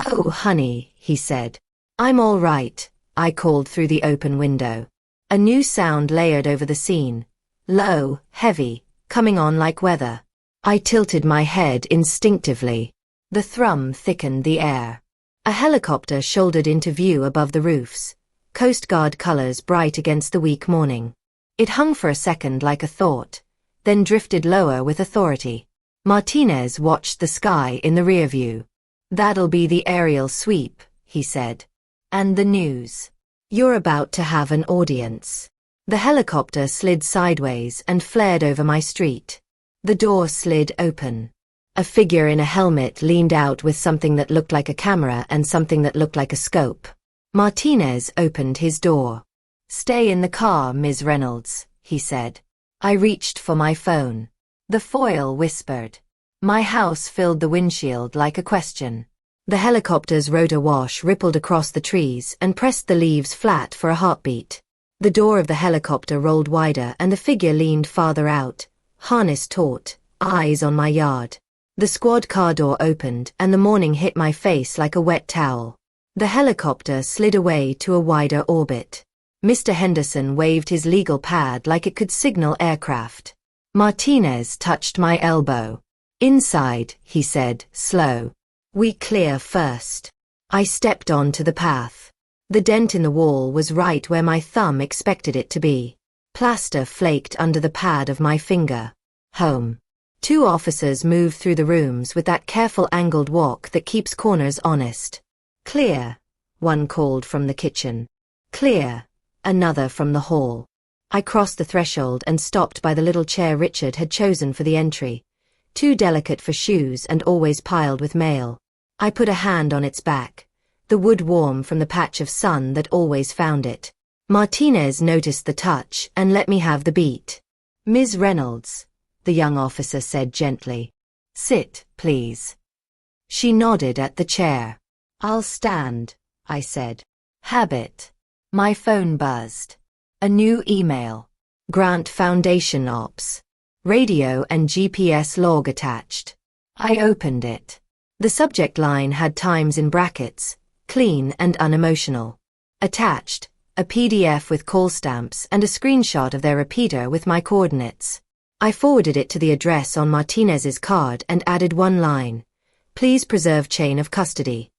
"Oh, honey," he said. "I'm all right," I called through the open window. A new sound layered over the scene. Low, heavy, coming on like weather. I tilted my head instinctively. The thrum thickened the air. A helicopter shouldered into view above the roofs, Coast Guard colors bright against the weak morning. It hung for a second like a thought, then drifted lower with authority. Martinez watched the sky in the rear view. "That'll be the aerial sweep," he said. "And the news. You're about to have an audience." The helicopter slid sideways and flared over my street. The door slid open. A figure in a helmet leaned out with something that looked like a camera and something that looked like a scope. Martinez opened his door. "Stay in the car, Ms. Reynolds," he said. I reached for my phone. The foil whispered. My house filled the windshield like a question. The helicopter's rotor wash rippled across the trees and pressed the leaves flat for a heartbeat. The door of the helicopter rolled wider and the figure leaned farther out, harness taut, eyes on my yard. The squad car door opened and the morning hit my face like a wet towel. The helicopter slid away to a wider orbit. Mr. Henderson waved his legal pad like it could signal aircraft. Martinez touched my elbow. "Inside," he said, slow. "We clear first." I stepped onto the path. The dent in the wall was right where my thumb expected it to be. Plaster flaked under the pad of my finger. Home. 2 officers moved through the rooms with that careful angled walk that keeps corners honest. "Clear," one called from the kitchen. "Clear," another from the hall. I crossed the threshold and stopped by the little chair Richard had chosen for the entry, too delicate for shoes and always piled with mail. I put a hand on its back, the wood warm from the patch of sun that always found it. Martinez noticed the touch and let me have the beat. "Ms. Reynolds," the young officer said gently. "Sit, please." She nodded at the chair. "I'll stand," I said. "Habit." My phone buzzed. A new email. Grant Foundation Ops. Radio and GPS log attached. I opened it. The subject line had times in brackets, clean and unemotional. Attached, a PDF with call stamps and a screenshot of their repeater with my coordinates. I forwarded it to the address on Martinez's card and added one line. "Please preserve chain of custody."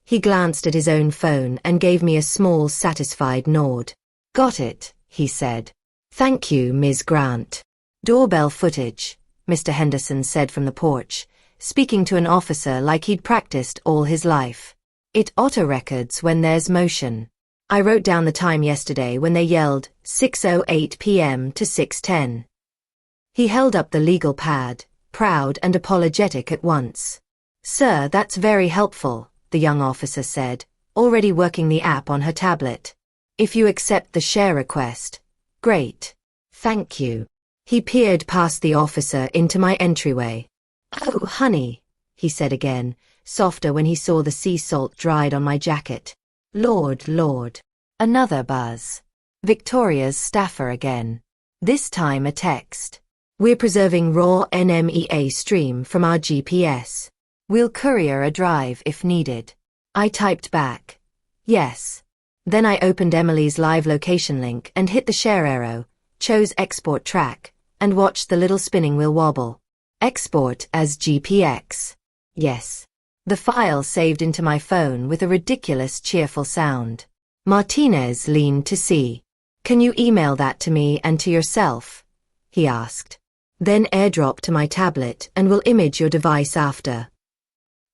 He glanced at his own phone and gave me a small, satisfied nod. Got it, he said. Thank you, Ms. Grant. Doorbell footage, Mr. Henderson said from the porch, speaking to an officer like he'd practiced all his life. It auto-records when there's motion. I wrote down the time yesterday when they yelled 6:08 p.m. to 6:10. He held up the legal pad, proud and apologetic at once. Sir, that's very helpful, the young officer said, already working the app on her tablet. If you accept the share request. Great. Thank you. He peered past the officer into my entryway. Oh, honey, he said again, softer when he saw the sea salt dried on my jacket. Lord. Another buzz. Victoria's staffer again. This time a text. We're preserving raw NMEA stream from our GPS. We'll courier a drive if needed. I typed back. Yes. Then I opened Emily's live location link and hit the share arrow, chose export track, and watched the little spinning wheel wobble. Export as GPX. Yes. The file saved into my phone with a ridiculous cheerful sound. Martinez leaned to see. Can you email that to me and to yourself? He asked. Then airdrop to my tablet and we'll image your device after.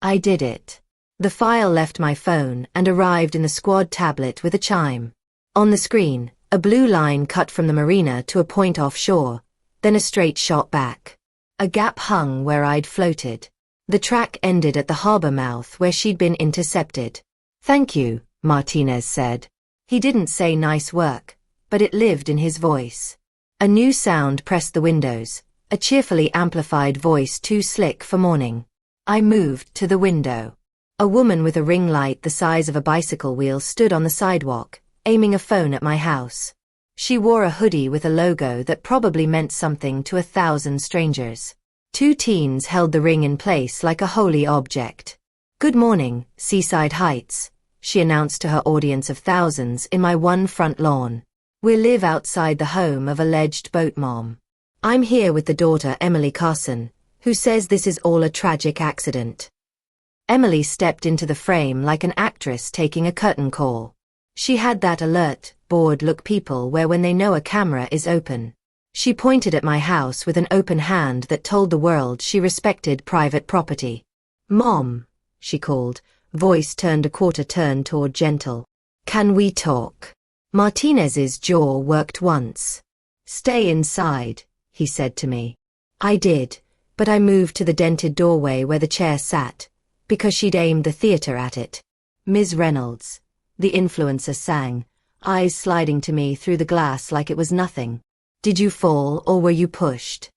I did it. The file left my phone and arrived in the squad tablet with a chime. On the screen, a blue line cut from the marina to a point offshore, then a straight shot back. A gap hung where I'd floated. The track ended at the harbor mouth where she'd been intercepted. Thank you, Martinez said. He didn't say nice work, but it lived in his voice. A new sound pressed the windows, a cheerfully amplified voice too slick for morning. I moved to the window. A woman with a ring light the size of a bicycle wheel stood on the sidewalk, aiming a phone at my house. She wore a hoodie with a logo that probably meant something to 1,000 strangers. Two teens held the ring in place like a holy object. Good morning, Seaside Heights, she announced to her audience of thousands in my one front lawn. We live outside the home of alleged boat mom. I'm here with the daughter Emily Carson, who says this is all a tragic accident. Emily stepped into the frame like an actress taking a curtain call. She had that alert, bored look people wear when they know a camera is open. She pointed at my house with an open hand that told the world she respected private property. Mom, she called, voice turned a quarter turn toward gentle. Can we talk? Martinez's jaw worked once. Stay inside, he said to me. I did, but I moved to the dented doorway where the chair sat, because she'd aimed the theater at it. Ms. Reynolds, the influencer sang, eyes sliding to me through the glass like it was nothing. Did you fall or were you pushed?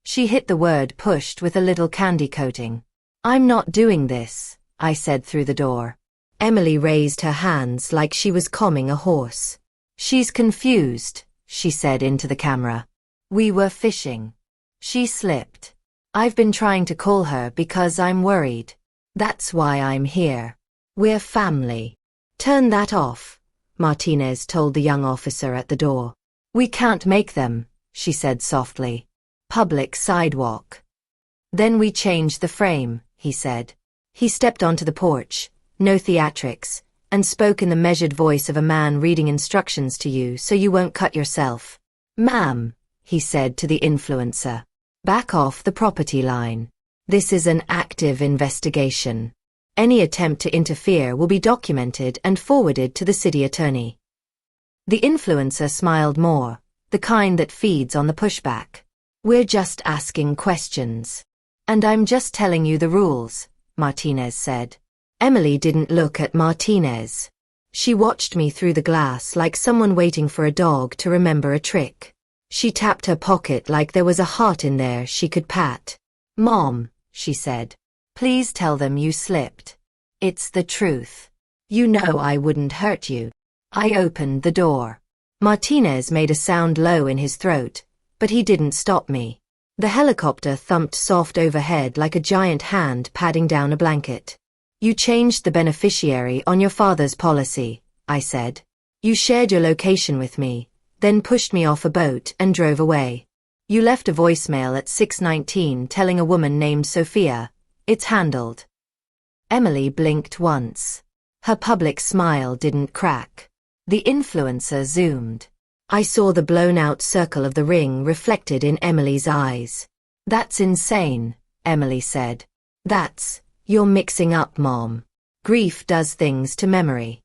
She hit the word pushed with a little candy coating. I'm not doing this, I said through the door. Emily raised her hands like she was calming a horse. She's confused, she said into the camera. We were fishing. She slipped. I've been trying to call her because I'm worried. That's why I'm here. We're family. Turn that off, Martinez told the young officer at the door. We can't make them, she said softly. Public sidewalk. Then we changed the frame, he said. He stepped onto the porch, no theatrics, and spoke in the measured voice of a man reading instructions to you so you won't cut yourself. Ma'am, he said to the influencer. Back off the property line. This is an active investigation. Any attempt to interfere will be documented and forwarded to the city attorney. The influencer smiled more, the kind that feeds on the pushback. We're just asking questions. And I'm just telling you the rules, Martinez said. Emily didn't look at Martinez. She watched me through the glass like someone waiting for a dog to remember a trick. She tapped her pocket like there was a heart in there she could pat. Mom, she said. Please tell them you slipped. It's the truth. You know I wouldn't hurt you. I opened the door. Martinez made a sound low in his throat, but he didn't stop me. The helicopter thumped soft overhead like a giant hand patting down a blanket. You changed the beneficiary on your father's policy, I said. You shared your location with me, then pushed me off a boat and drove away. You left a voicemail at 6:19 telling a woman named Sophia, it's handled. Emily blinked once. Her public smile didn't crack. The influencer zoomed. I saw the blown-out circle of the ring reflected in Emily's eyes. That's insane, Emily said. You're mixing up, Mom. Grief does things to memory.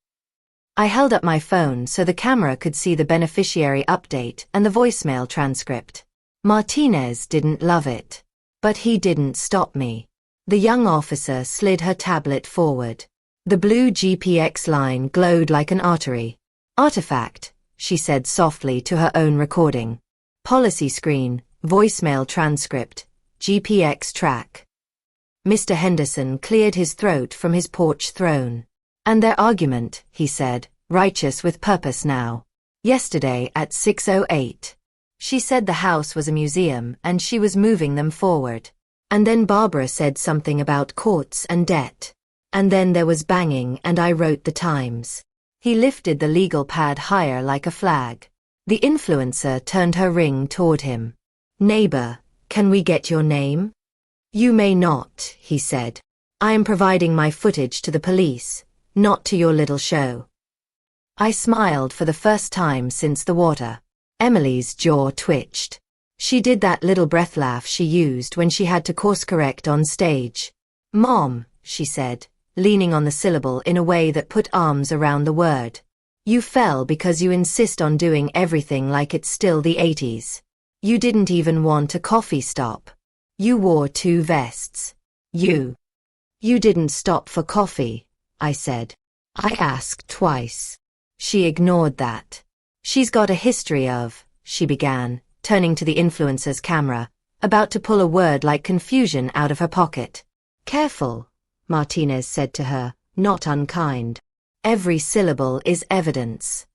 I held up my phone so the camera could see the beneficiary update and the voicemail transcript. Martinez didn't love it. But he didn't stop me. The young officer slid her tablet forward. The blue GPX line glowed like an artery. Artifact, she said softly to her own recording. Policy screen, voicemail transcript, GPX track. Mr. Henderson cleared his throat from his porch throne. And their argument, he said, righteous with purpose now. Yesterday at 6:08. She said the house was a museum and she was moving them forward. And then Barbara said something about courts and debt. And then there was banging and I wrote the times. He lifted the legal pad higher like a flag. The influencer turned her ring toward him. Neighbor, can we get your name? You may not, he said. I am providing my footage to the police, not to your little show. I smiled for the first time since the water. Emily's jaw twitched. She did that little breath laugh she used when she had to course correct on stage. Mom, she said, leaning on the syllable in a way that put arms around the word. You fell because you insist on doing everything like it's still the 80s. You didn't even want a coffee stop. You wore 2 vests. You didn't stop for coffee, I said. I asked twice. She ignored that. She's got a history of, she began, turning to the influencer's camera, about to pull a word like confusion out of her pocket. Careful, Martinez said to her, not unkind. Every syllable is evidence.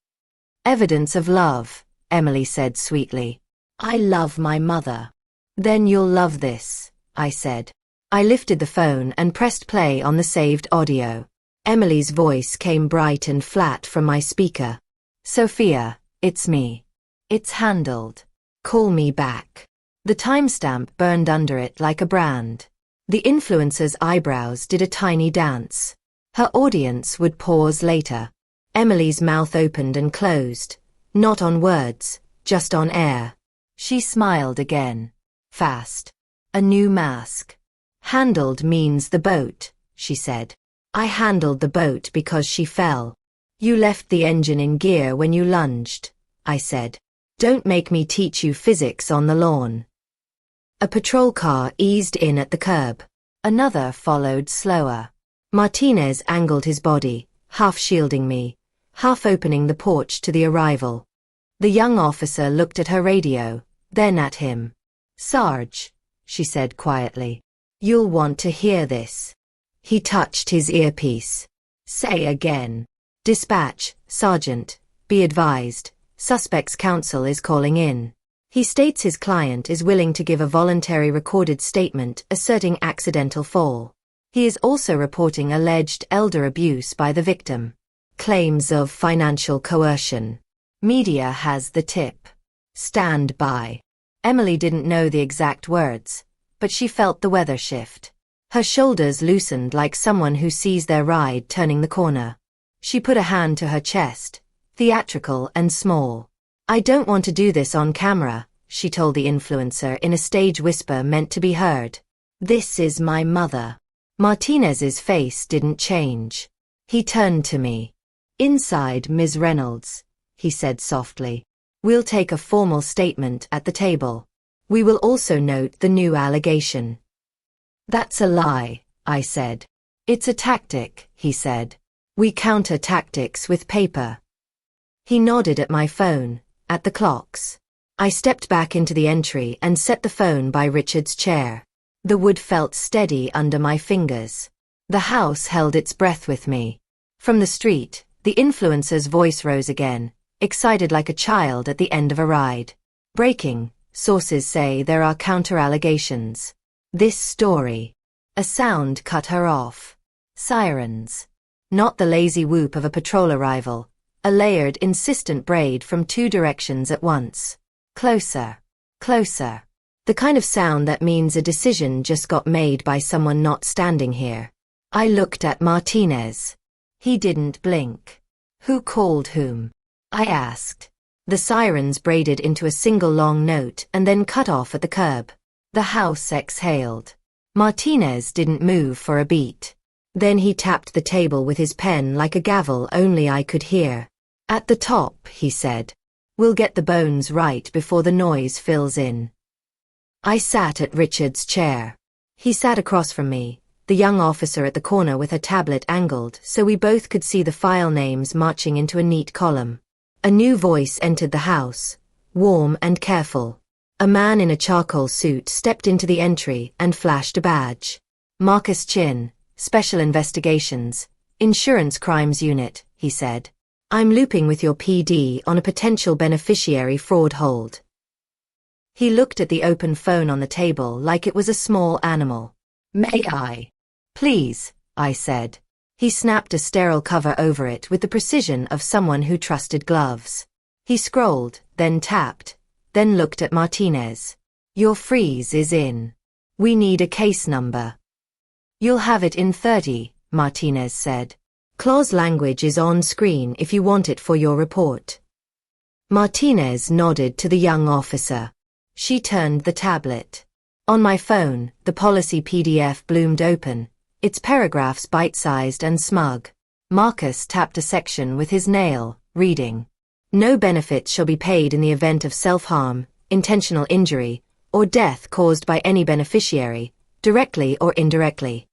Evidence of love, Emily said sweetly. I love my mother. Then you'll love this, I said. I lifted the phone and pressed play on the saved audio. Emily's voice came bright and flat from my speaker. Sophia, it's me. It's handled. Call me back. The timestamp burned under it like a brand. The influencer's eyebrows did a tiny dance. Her audience would pause later. Emily's mouth opened and closed, not on words, just on air. She smiled again. Fast. A new mask. Handled means the boat, she said. I handled the boat because she fell. You left the engine in gear when you lunged, I said. Don't make me teach you physics on the lawn. A patrol car eased in at the curb. Another followed slower. Martinez angled his body, half shielding me, half opening the porch to the arrival. The young officer looked at her radio, then at him. Sarge, she said quietly. You'll want to hear this. He touched his earpiece. Say again. Dispatch, Sergeant, be advised, suspect's counsel is calling in. He states his client is willing to give a voluntary recorded statement asserting accidental fall. He is also reporting alleged elder abuse by the victim. Claims of financial coercion. Media has the tip. Stand by. Emily didn't know the exact words, but she felt the weather shift. Her shoulders loosened like someone who sees their ride turning the corner. She put a hand to her chest, theatrical and small. I don't want to do this on camera, she told the influencer in a stage whisper meant to be heard. This is my mother. Martinez's face didn't change. He turned to me. Inside, Ms. Reynolds, he said softly. We'll take a formal statement at the table. We will also note the new allegation. That's a lie, I said. It's a tactic, he said. We counter tactics with paper. He nodded at my phone, at the clocks. I stepped back into the entry and set the phone by Richard's chair. The wood felt steady under my fingers. The house held its breath with me. From the street, the influencer's voice rose again, excited like a child at the end of a ride. Breaking, sources say there are counter-allegations. This story. A sound cut her off. Sirens. Not the lazy whoop of a patrol arrival, a layered, insistent braid from 2 directions at once. Closer. Closer. The kind of sound that means a decision just got made by someone not standing here. I looked at Martinez. He didn't blink. Who called whom? I asked. The sirens braided into a single long note and then cut off at the curb. The house exhaled. Martinez didn't move for a beat. Then he tapped the table with his pen like a gavel only I could hear. At the top, he said. We'll get the bones right before the noise fills in. I sat at Richard's chair. He sat across from me, the young officer at the corner with her tablet angled so we both could see the file names marching into a neat column. A new voice entered the house, warm and careful. A man in a charcoal suit stepped into the entry and flashed a badge. Marcus Chin, Special Investigations, Insurance Crimes Unit, he said. I'm looping with your PD on a potential beneficiary fraud hold. He looked at the open phone on the table like it was a small animal. May I? Please, I said. He snapped a sterile cover over it with the precision of someone who trusted gloves. He scrolled, then tapped, then looked at Martinez. Your freeze is in. We need a case number. You'll have it in 30, Martinez said. Clause language is on screen if you want it for your report. Martinez nodded to the young officer. She turned the tablet. On my phone, the policy PDF bloomed open, its paragraphs bite-sized and smug. Marcus tapped a section with his nail, reading. No benefits shall be paid in the event of self-harm, intentional injury, or death caused by any beneficiary, directly or indirectly.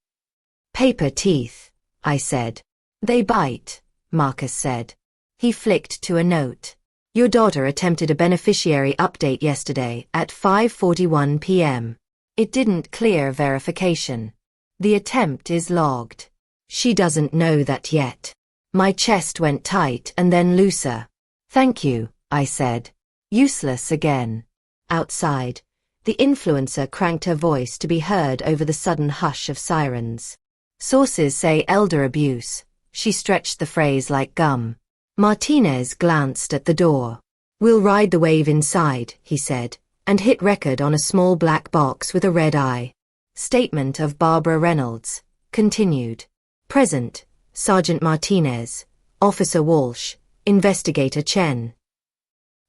Paper teeth, I said. They bite, Marcus said. He flicked to a note. Your daughter attempted a beneficiary update yesterday at 5:41 p.m. It didn't clear verification. The attempt is logged. She doesn't know that yet. My chest went tight and then looser. Thank you, I said. Useless again. Outside, the influencer cranked her voice to be heard over the sudden hush of sirens. Sources say elder abuse. She stretched the phrase like gum. Martinez glanced at the door. We'll ride the wave inside, he said, and hit record on a small black box with a red eye. Statement of Barbara Reynolds. Continued. Present, Sergeant Martinez, Officer Walsh, Investigator Chen.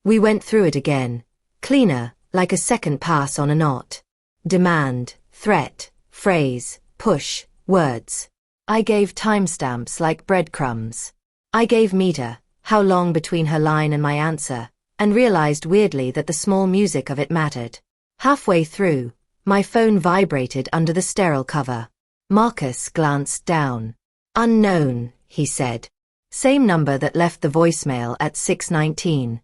We went through it again. Cleaner, like a second pass on a knot. Demand, threat, phrase, push, words. I gave timestamps like breadcrumbs. I gave meter, how long between her line and my answer, and realized weirdly that the small music of it mattered. Halfway through, my phone vibrated under the sterile cover. Marcus glanced down. Unknown, he said. Same number that left the voicemail at 6:19.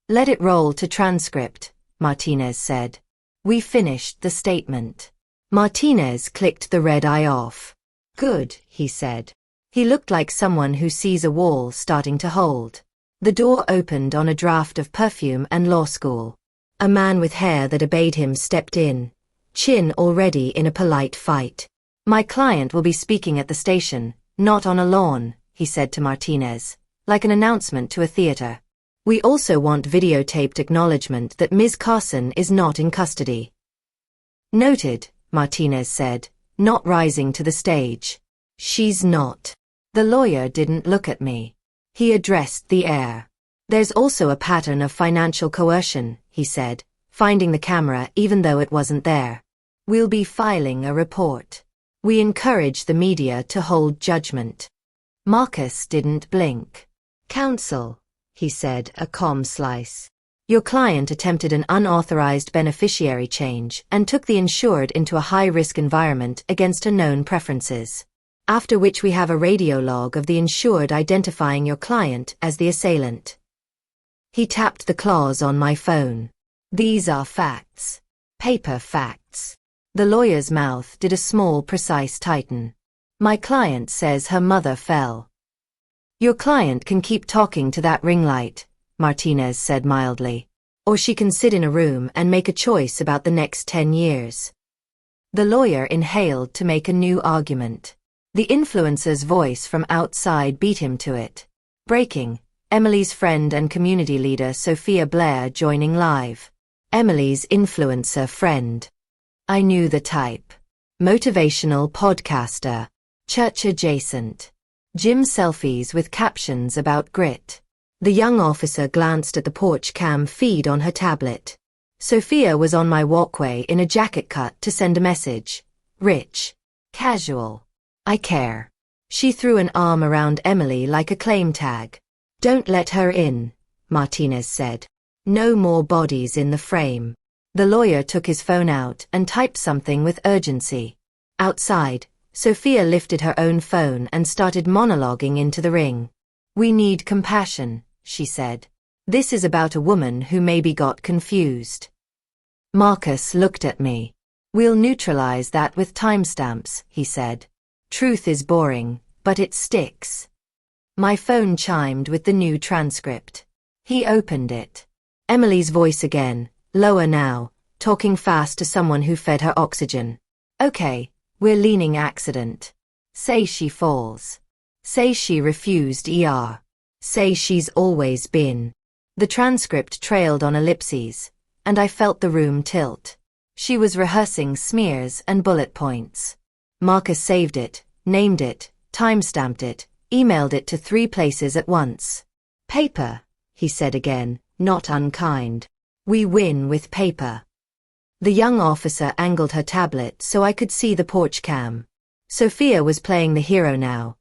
Let it roll to transcript, Martinez said. We finished the statement. Martinez clicked the red eye off. Good, he said. He looked like someone who sees a wall starting to hold. The door opened on a draft of perfume and law school. A man with hair that obeyed him stepped in, chin already in a polite fight. My client will be speaking at the station, not on a lawn, he said to Martinez, like an announcement to a theater. We also want videotaped acknowledgement that Ms. Carson is not in custody. Noted, Martinez said, not rising to the stage. She's not. The lawyer didn't look at me. He addressed the air. There's also a pattern of financial coercion, he said, finding the camera even though it wasn't there. We'll be filing a report. We encourage the media to hold judgment. Marcus didn't blink. Counsel, he said, a calm slice. Your client attempted an unauthorized beneficiary change and took the insured into a high-risk environment against her known preferences. After which we have a radio log of the insured identifying your client as the assailant. He tapped the clause on my phone. These are facts. Paper facts. The lawyer's mouth did a small, precise tighten. My client says her mother fell. Your client can keep talking to that ring light, Martinez said mildly. Or she can sit in a room and make a choice about the next 10 years. The lawyer inhaled to make a new argument. The influencer's voice from outside beat him to it. Breaking. Emily's friend and community leader Sophia Blair joining live. Emily's influencer friend. I knew the type. Motivational podcaster. Church adjacent. Gym selfies with captions about grit. The young officer glanced at the porch cam feed on her tablet. Sophia was on my walkway in a jacket cut to send a message. Rich. Casual. I care. She threw an arm around Emily like a claim tag. Don't let her in, Martinez said. No more bodies in the frame. The lawyer took his phone out and typed something with urgency. Outside, Sophia lifted her own phone and started monologuing into the ring. We need compassion, she said. This is about a woman who maybe got confused. Marcus looked at me. We'll neutralize that with timestamps, he said. Truth is boring, but it sticks. My phone chimed with the new transcript. He opened it. Emily's voice again, lower now, talking fast to someone who fed her oxygen. Okay, we're leaning accident. Say she falls. Say she refused ER. Say she's always been. The transcript trailed on ellipses, and I felt the room tilt. She was rehearsing smears and bullet points. Marcus saved it, named it, timestamped it, emailed it to 3 places at once. Paper, he said again, not unkind. We win with paper. The young officer angled her tablet so I could see the porch cam. Sophia was playing the hero now,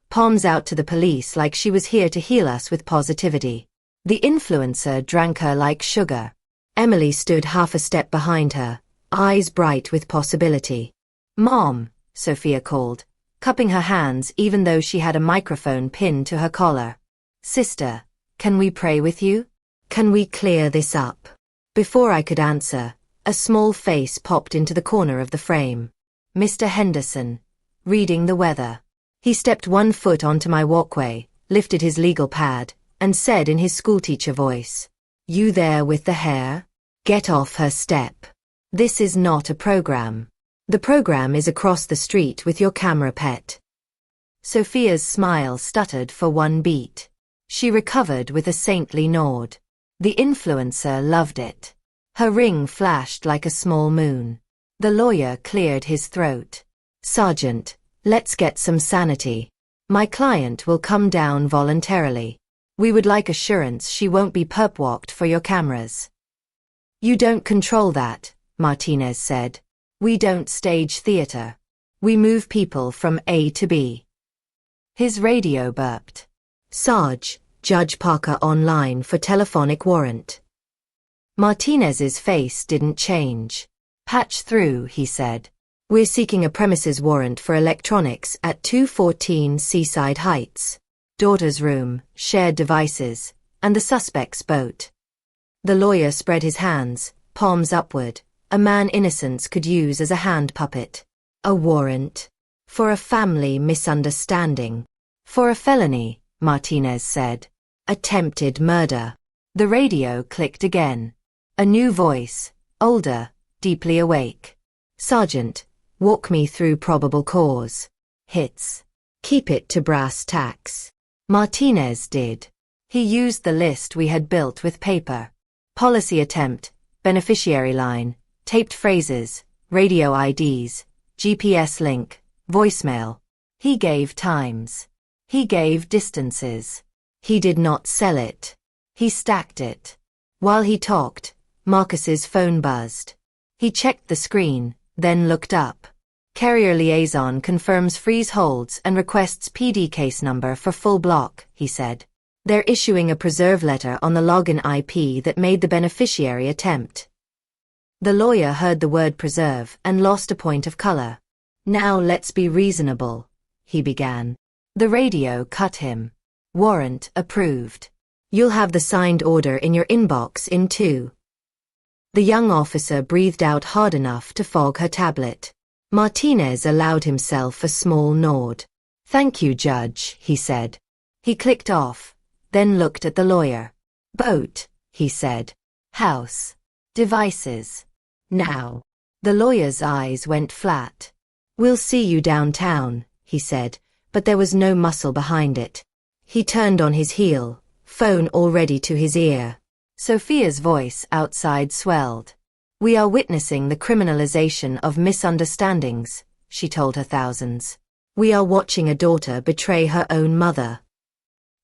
palms out to the police like she was here to heal us with positivity. The influencer drank her like sugar. Emily stood half a step behind her, eyes bright with possibility. Mom, Sophia called, cupping her hands even though she had a microphone pinned to her collar. Sister, can we pray with you? Can we clear this up? Before I could answer, a small face popped into the corner of the frame. Mr. Henderson, reading the weather. He stepped 1 foot onto my walkway, lifted his legal pad, and said in his schoolteacher voice, You there with the hair? Get off her step. This is not a program. The program is across the street with your camera pet. Sophia's smile stuttered for 1 beat. She recovered with a saintly nod. The influencer loved it. Her ring flashed like a small moon. The lawyer cleared his throat. Sergeant, let's get some sanity. My client will come down voluntarily. We would like assurance she won't be perp-walked for your cameras. You don't control that, Martinez said. We don't stage theater. We move people from A to B. His radio burped. Sarge, Judge Parker online for telephonic warrant. Martinez's face didn't change. Patch through, he said. We're seeking a premises warrant for electronics at 214 Seaside Heights. Daughter's room, shared devices, and the suspect's boat. The lawyer spread his hands, palms upward, a man innocence could use as a hand puppet. A warrant. For a family misunderstanding. For a felony, Martinez said. Attempted murder. The radio clicked again. A new voice, older, deeply awake. Sergeant, walk me through probable cause. Hits. Keep it to brass tacks. Martinez did. He used the list we had built with paper. Policy attempt, beneficiary line, taped phrases, radio IDs, GPS link, voicemail. He gave times. He gave distances. He did not sell it. He stacked it. While he talked, Marcus's phone buzzed. He checked the screen, then looked up. Carrier liaison confirms freeze holds and requests PD case number for full block, he said. They're issuing a preserve letter on the login IP that made the beneficiary attempt. The lawyer heard the word preserve and lost a point of color. Now let's be reasonable, he began. The radio cut him. Warrant approved. You'll have the signed order in your inbox in 2. The young officer breathed out hard enough to fog her tablet. Martinez allowed himself a small nod. Thank you, Judge, he said. He clicked off, then looked at the lawyer. Boat, he said. House. Devices. Now. The lawyer's eyes went flat. We'll see you downtown, he said, but there was no muscle behind it. He turned on his heel, phone already to his ear. Sophia's voice outside swelled. We are witnessing the criminalization of misunderstandings, she told her thousands. We are watching a daughter betray her own mother.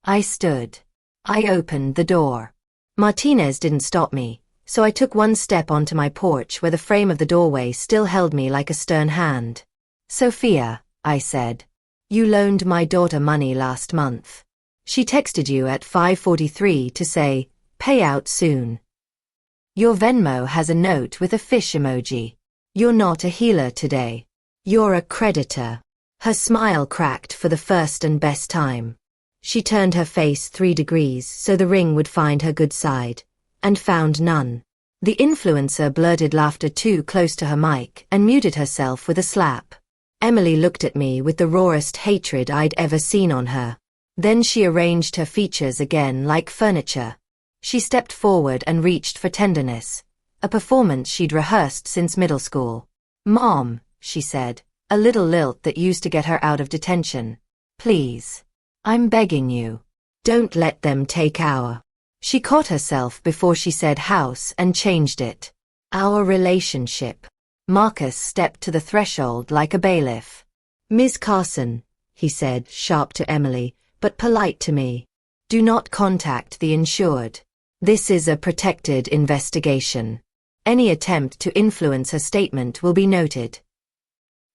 I stood. I opened the door. Martinez didn't stop me, so I took one step onto my porch where the frame of the doorway still held me like a stern hand. Sophia, I said. You loaned my daughter money last month. She texted you at 5:43 to say, pay out soon. Your Venmo has a note with a fish emoji. You're not a healer today. You're a creditor. Her smile cracked for the first and best time. She turned her face 3 degrees so the ring would find her good side, and found none. The influencer blurted laughter too close to her mic and muted herself with a slap. Emily looked at me with the rawest hatred I'd ever seen on her. Then she arranged her features again like furniture. She stepped forward and reached for tenderness, a performance she'd rehearsed since middle school. Mom, she said, a little lilt that used to get her out of detention. Please. I'm begging you. Don't let them take our. She caught herself before she said house and changed it. Our relationship. Marcus stepped to the threshold like a bailiff. Ms. Carson, he said, sharp to Emily, but polite to me. Do not contact the insured. This is a protected investigation. Any attempt to influence her statement will be noted.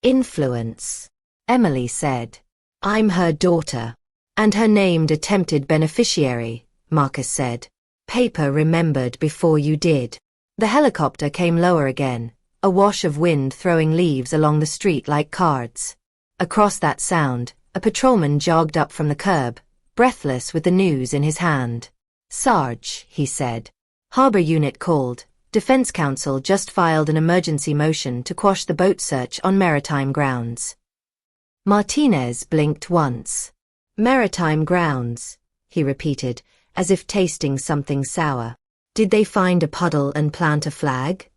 Influence, Emily said. I'm her daughter. And her named attempted beneficiary, Marcus said. Paper remembered before you did. The helicopter came lower again, a wash of wind throwing leaves along the street like cards. Across that sound, a patrolman jogged up from the curb, breathless with the news in his hand. Sarge, he said. Harbor unit called. Defense counsel just filed an emergency motion to quash the boat search on maritime grounds. Martinez blinked once. Maritime grounds, he repeated, as if tasting something sour. Did they find a puddle and plant a flag?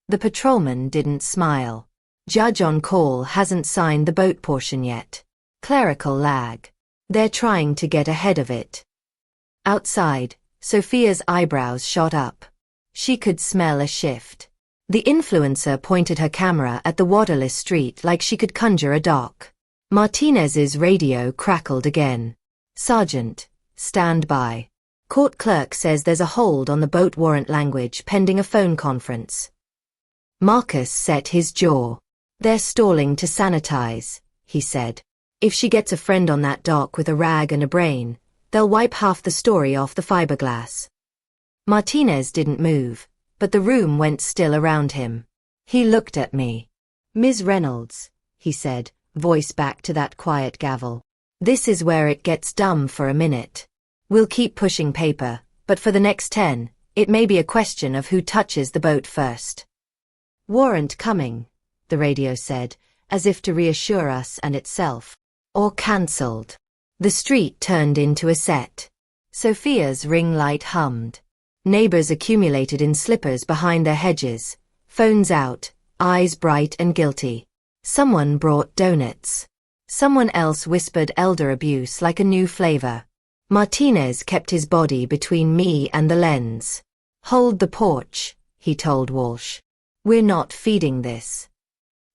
The patrolman didn't smile. Judge on call hasn't signed the boat portion yet. Clerical lag. They're trying to get ahead of it. Outside, Sophia's eyebrows shot up. She could smell a shift. The influencer pointed her camera at the waterless street like she could conjure a dock. Martinez's radio crackled again. Sergeant, stand by. Court clerk says there's a hold on the boat warrant language pending a phone conference. Marcus set his jaw. They're stalling to sanitize, he said. If she gets a friend on that dock with a rag and a brain, they'll wipe half the story off the fiberglass. Martinez didn't move, but the room went still around him. He looked at me. Ms. Reynolds, he said, voice back to that quiet gavel. This is where it gets dumb for a minute. We'll keep pushing paper, but for the next 10, it may be a question of who touches the boat first. Warrant coming, the radio said, as if to reassure us and itself. Or cancelled. The street turned into a set. Sophia's ring light hummed. Neighbors accumulated in slippers behind their hedges, phones out, eyes bright and guilty. Someone brought donuts. Someone else whispered elder abuse like a new flavor. Martinez kept his body between me and the lens. Hold the porch, he told Walsh. We're not feeding this.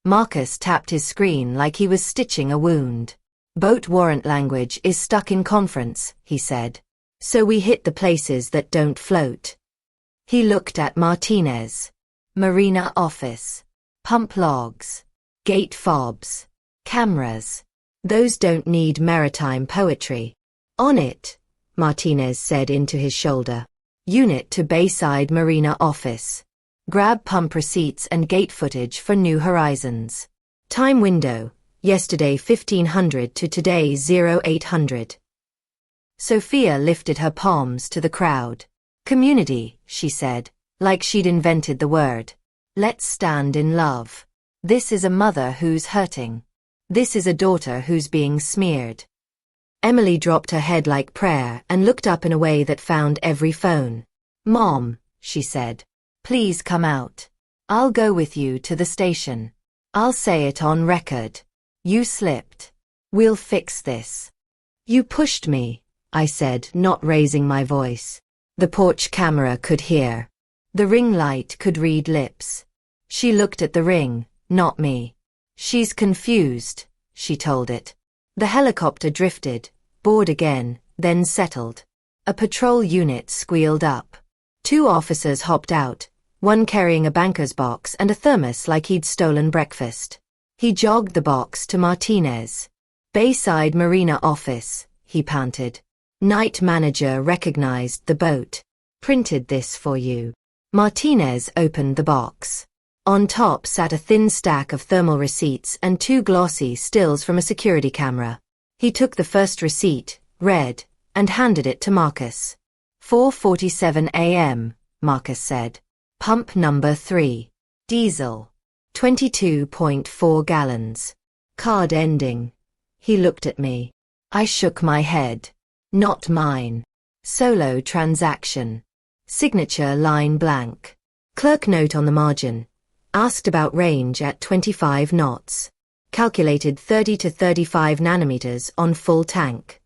Marcus tapped his screen like he was stitching a wound. Boat warrant language is stuck in conference, he said. So we hit the places that don't float. He looked at Martinez. Marina office. Pump logs. Gate fobs. Cameras. Those don't need maritime poetry. On it, Martinez said into his shoulder. Unit to Bayside Marina office. Grab pump receipts and gate footage for New Horizons. Time window, yesterday 1500 to today 0800. Sophia lifted her palms to the crowd. Community, she said, like she'd invented the word. Let's stand in love. This is a mother who's hurting. This is a daughter who's being smeared. Emily dropped her head like prayer and looked up in a way that found every phone. Mom, she said, please come out. I'll go with you to the station. I'll say it on record. You slipped. We'll fix this. You pushed me, I said, not raising my voice. The porch camera could hear. The ring light could read lips. She looked at the ring, not me. She's confused, she told it. The helicopter drifted, bored again, then settled. A patrol unit squealed up. 2 officers hopped out, one carrying a banker's box and a thermos like he'd stolen breakfast. He jogged the box to Martinez. Bayside Marina office, he panted. Night manager recognized the boat. Printed this for you. Martinez opened the box. On top sat a thin stack of thermal receipts and 2 glossy stills from a security camera. He took the first receipt, read, and handed it to Marcus. 4:47 a.m., Marcus said. Pump number 3. Diesel. 22.4 gallons. Card ending. He looked at me. I shook my head. Not mine. Solo transaction. Signature line blank. Clerk note on the margin. Asked about range at 25 knots. Calculated 30 to 35 nanometers on full tank.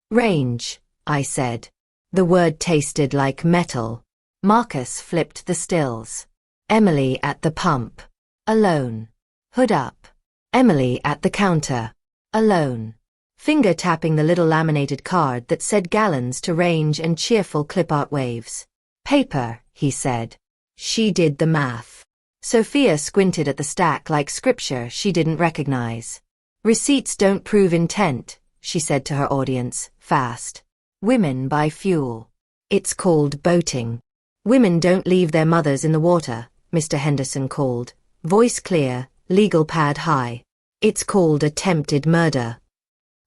Range, I said. The word tasted like metal. Marcus flipped the stills. Emily at the pump. Alone. Hood up. Emily at the counter. Alone. Finger tapping the little laminated card that said gallons to range and cheerful clip art waves. Paper, he said. She did the math. Sophia squinted at the stack like scripture she didn't recognize. Receipts don't prove intent, she said to her audience, fast. Women buy fuel. It's called boating. Women don't leave their mothers in the water, Mr. Henderson called, voice clear, legal pad high. It's called attempted murder.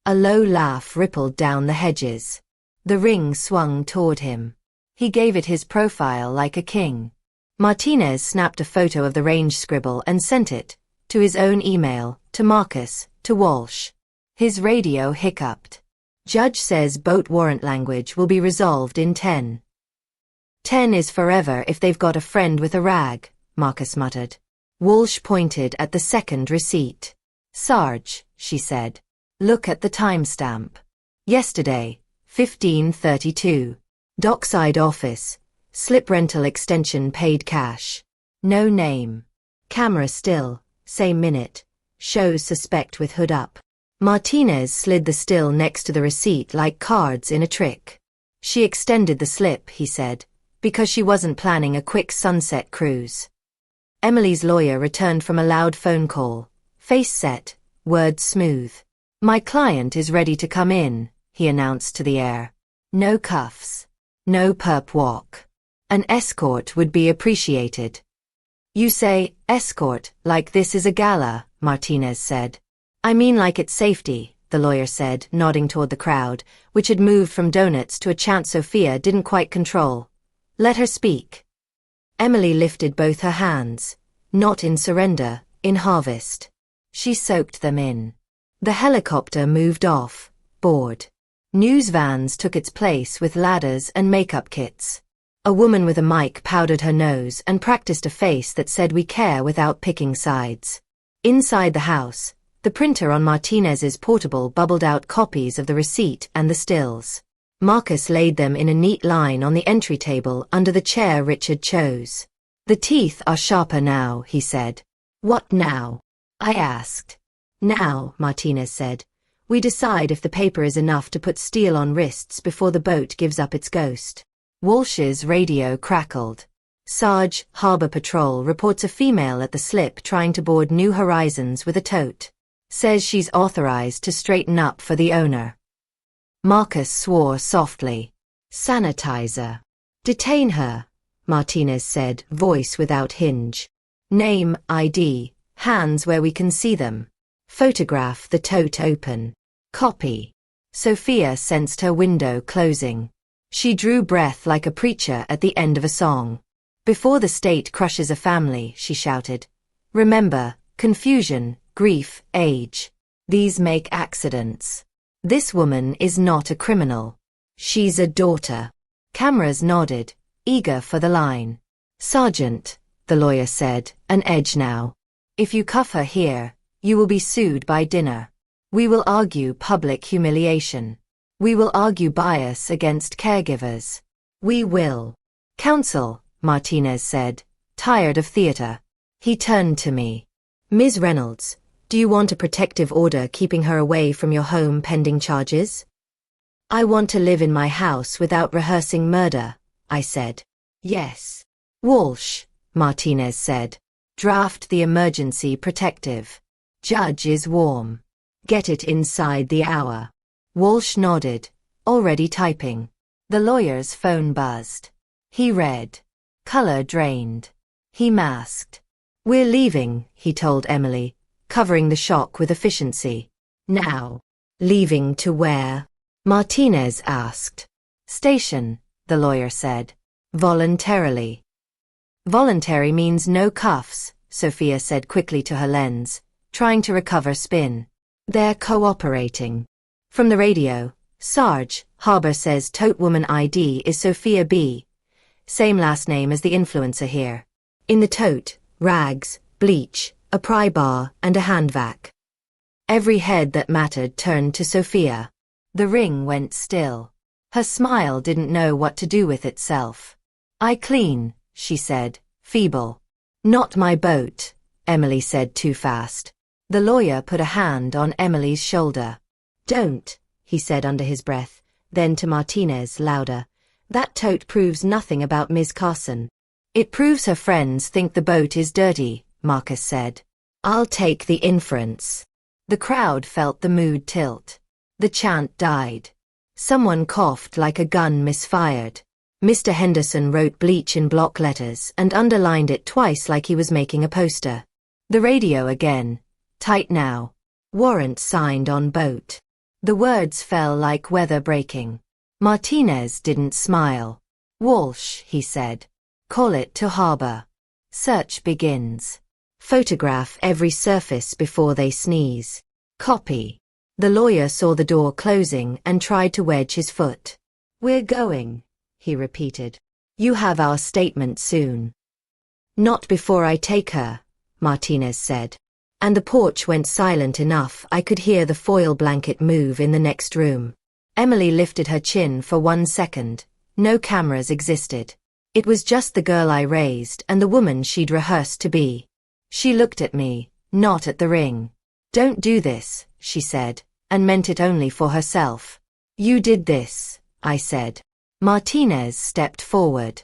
A low laugh rippled down the hedges. The ring swung toward him. He gave it his profile like a king. Martinez snapped a photo of the range scribble and sent it, to his own email, to Marcus, to Walsh. His radio hiccuped. Judge says boat warrant language will be resolved in 10. 10 is forever if they've got a friend with a rag, Marcus muttered. Walsh pointed at the second receipt. Sarge, she said. Look at the timestamp. Yesterday, 15:32. Dockside office. Slip rental extension paid cash. No name. Camera still, same minute. Shows suspect with hood up. Martinez slid the still next to the receipt like cards in a trick. She extended the slip, he said, because she wasn't planning a quick sunset cruise. Emily's lawyer returned from a loud phone call. Face set, words smooth. My client is ready to come in, he announced to the air. No cuffs. No perp walk. An escort would be appreciated. You say, escort, like this is a gala, Martinez said. I mean like it's safety, the lawyer said, nodding toward the crowd, which had moved from donuts to a chant Sophia didn't quite control. Let her speak. Emily lifted both her hands. Not in surrender, in harvest. She soaked them in. The helicopter moved off, bored. News vans took its place with ladders and makeup kits. A woman with a mic powdered her nose and practiced a face that said we care without picking sides. Inside the house, the printer on Martinez's portable bubbled out copies of the receipt and the stills. Marcus laid them in a neat line on the entry table under the chair Richard chose. The teeth are sharper now, he said. What now? I asked. Now, Martinez said, we decide if the paper is enough to put steel on wrists before the boat gives up its ghost. Walsh's radio crackled. Sarge, Harbor Patrol reports a female at the slip trying to board New Horizons with a tote. Says she's authorized to straighten up for the owner. Marcus swore softly. Sanitizer. Detain her, Martinez said, voice without hinge. Name, ID, hands where we can see them. Photograph the tote open. Copy. Sophia sensed her window closing. She drew breath like a preacher at the end of a song. Before the state crushes a family, she shouted. Remember, confusion, grief, age. These make accidents. This woman is not a criminal. She's a daughter. Cameras nodded, eager for the line. Sergeant, the lawyer said, an edge now. If you cuff her here, you will be sued by dinner. We will argue public humiliation. We will argue bias against caregivers. We will. Counsel, Martinez said, tired of theater. He turned to me. Ms. Reynolds, Do you want a protective order keeping her away from your home pending charges? I want to live in my house without rehearsing murder, I said. Yes. Walsh, Martinez said. Draft the emergency protective. Judge is warm. Get it inside the hour. Walsh nodded, already typing. The lawyer's phone buzzed. He read. Color drained. He masked. We're leaving, he told Emily, covering the shock with efficiency. Now. Leaving to where? Martinez asked. Station, the lawyer said. Voluntarily. Voluntary means no cuffs, Sophia said quickly to her lens, trying to recover spin. They're cooperating. From the radio, Sarge, Harbour says tote woman ID is Sophia B. Same last name as the influencer here. In the tote, rags, bleach, a pry bar, and a hand vac. Every head that mattered turned to Sophia. The ring went still. Her smile didn't know what to do with itself. I clean, she said, feeble. Not my boat, Emily said too fast. The lawyer put a hand on Emily's shoulder. Don't, he said under his breath, then to Martinez louder. That tote proves nothing about Ms. Carson. It proves her friends think the boat is dirty, Marcus said. I'll take the inference. The crowd felt the mood tilt. The chant died. Someone coughed like a gun misfired. Mr. Henderson wrote bleach in block letters and underlined it twice like he was making a poster. The radio again. Tight now. Warrant signed on boat. The words fell like weather breaking. Martinez didn't smile. Walsh, he said. Call it to harbor. Search begins. Photograph every surface before they sneeze. Copy. The lawyer saw the door closing and tried to wedge his foot. We're going, he repeated. You have our statement soon. Not before I take her, Martinez said. And the porch went silent enough I could hear the foil blanket move in the next room. Emily lifted her chin for 1 second. No cameras existed. It was just the girl I raised and the woman she'd rehearsed to be. She looked at me, not at the ring. Don't do this, she said, and meant it only for herself. You did this, I said. Martinez stepped forward.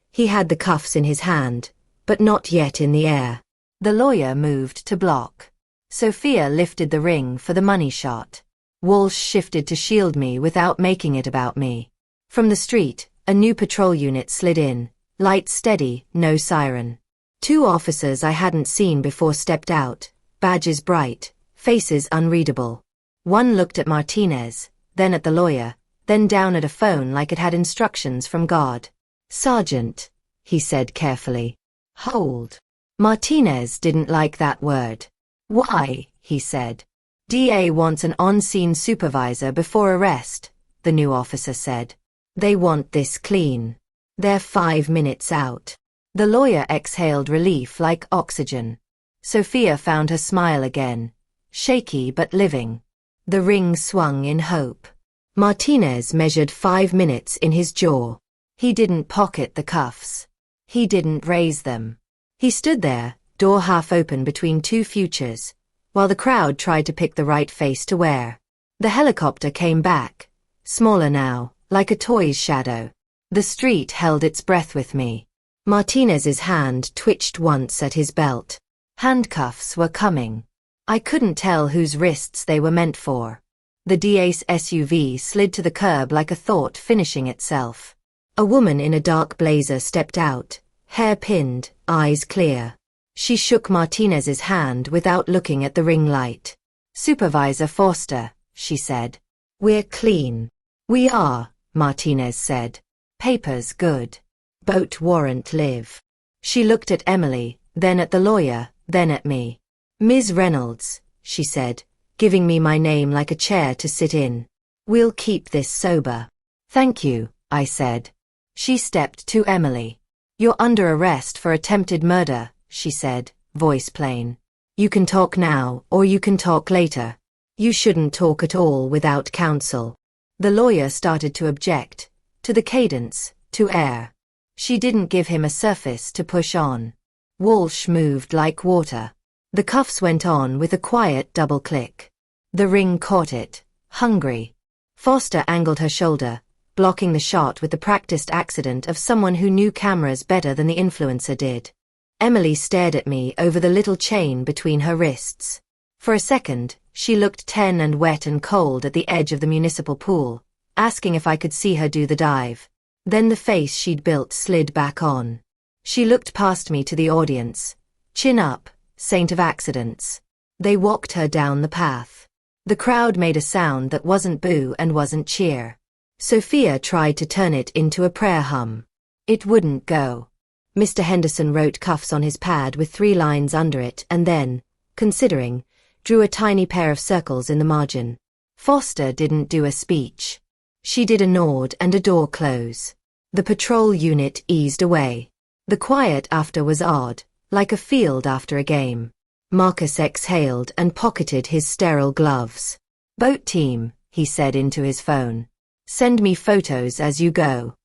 He had the cuffs in his hand, but not yet in the air. The lawyer moved to block. Sophia lifted the ring for the money shot. Walsh shifted to shield me without making it about me. From the street, a new patrol unit slid in, lights steady, no siren. 2 officers I hadn't seen before stepped out, badges bright, faces unreadable. One looked at Martinez, then at the lawyer, then down at a phone like it had instructions from God. Sergeant, he said carefully. Hold. Martinez didn't like that word. Why, he said. DA wants an on-scene supervisor before arrest, the new officer said. They want this clean. They're 5 minutes out. The lawyer exhaled relief like oxygen. Sophia found her smile again, shaky but living. The ring swung in hope. Martinez measured 5 minutes in his jaw. He didn't pocket the cuffs. He didn't raise them. He stood there, door half open between 2 futures, while the crowd tried to pick the right face to wear. The helicopter came back, smaller now, like a toy's shadow. The street held its breath with me. Martinez's hand twitched once at his belt. Handcuffs were coming. I couldn't tell whose wrists they were meant for. The DA's SUV slid to the curb like a thought finishing itself. A woman in a dark blazer stepped out, hair pinned, eyes clear. She shook Martinez's hand without looking at the ring light. Supervisor Forster, she said. We're clean. We are, Martinez said. Papers good. Boat warrant live. She looked at Emily, then at the lawyer, then at me. Ms. Reynolds, she said, giving me my name like a chair to sit in. We'll keep this sober. Thank you, I said. She stepped to Emily. You're under arrest for attempted murder, she said, voice plain. You can talk now or you can talk later. You shouldn't talk at all without counsel. The lawyer started to object, to the cadence, to air. She didn't give him a surface to push on. Walsh moved like water. The cuffs went on with a quiet double click. The ring caught it. Hungry. Foster angled her shoulder, blocking the shot with the practiced accident of someone who knew cameras better than the influencer did. Emily stared at me over the little chain between her wrists. For a second, she looked 10 and wet and cold at the edge of the municipal pool, asking if I could see her do the dive. Then the face she'd built slid back on. She looked past me to the audience. Chin up, saint of accidents. They walked her down the path. The crowd made a sound that wasn't boo and wasn't cheer. Sophia tried to turn it into a prayer hum. It wouldn't go. Mr. Henderson wrote cuffs on his pad with 3 lines under it and then, considering, drew a tiny pair of circles in the margin. Foster didn't do a speech. She did a nod and a door close. The patrol unit eased away. The quiet after was odd, like a field after a game. Marcus exhaled and pocketed his sterile gloves. Boat team, he said into his phone. Send me photos as you go.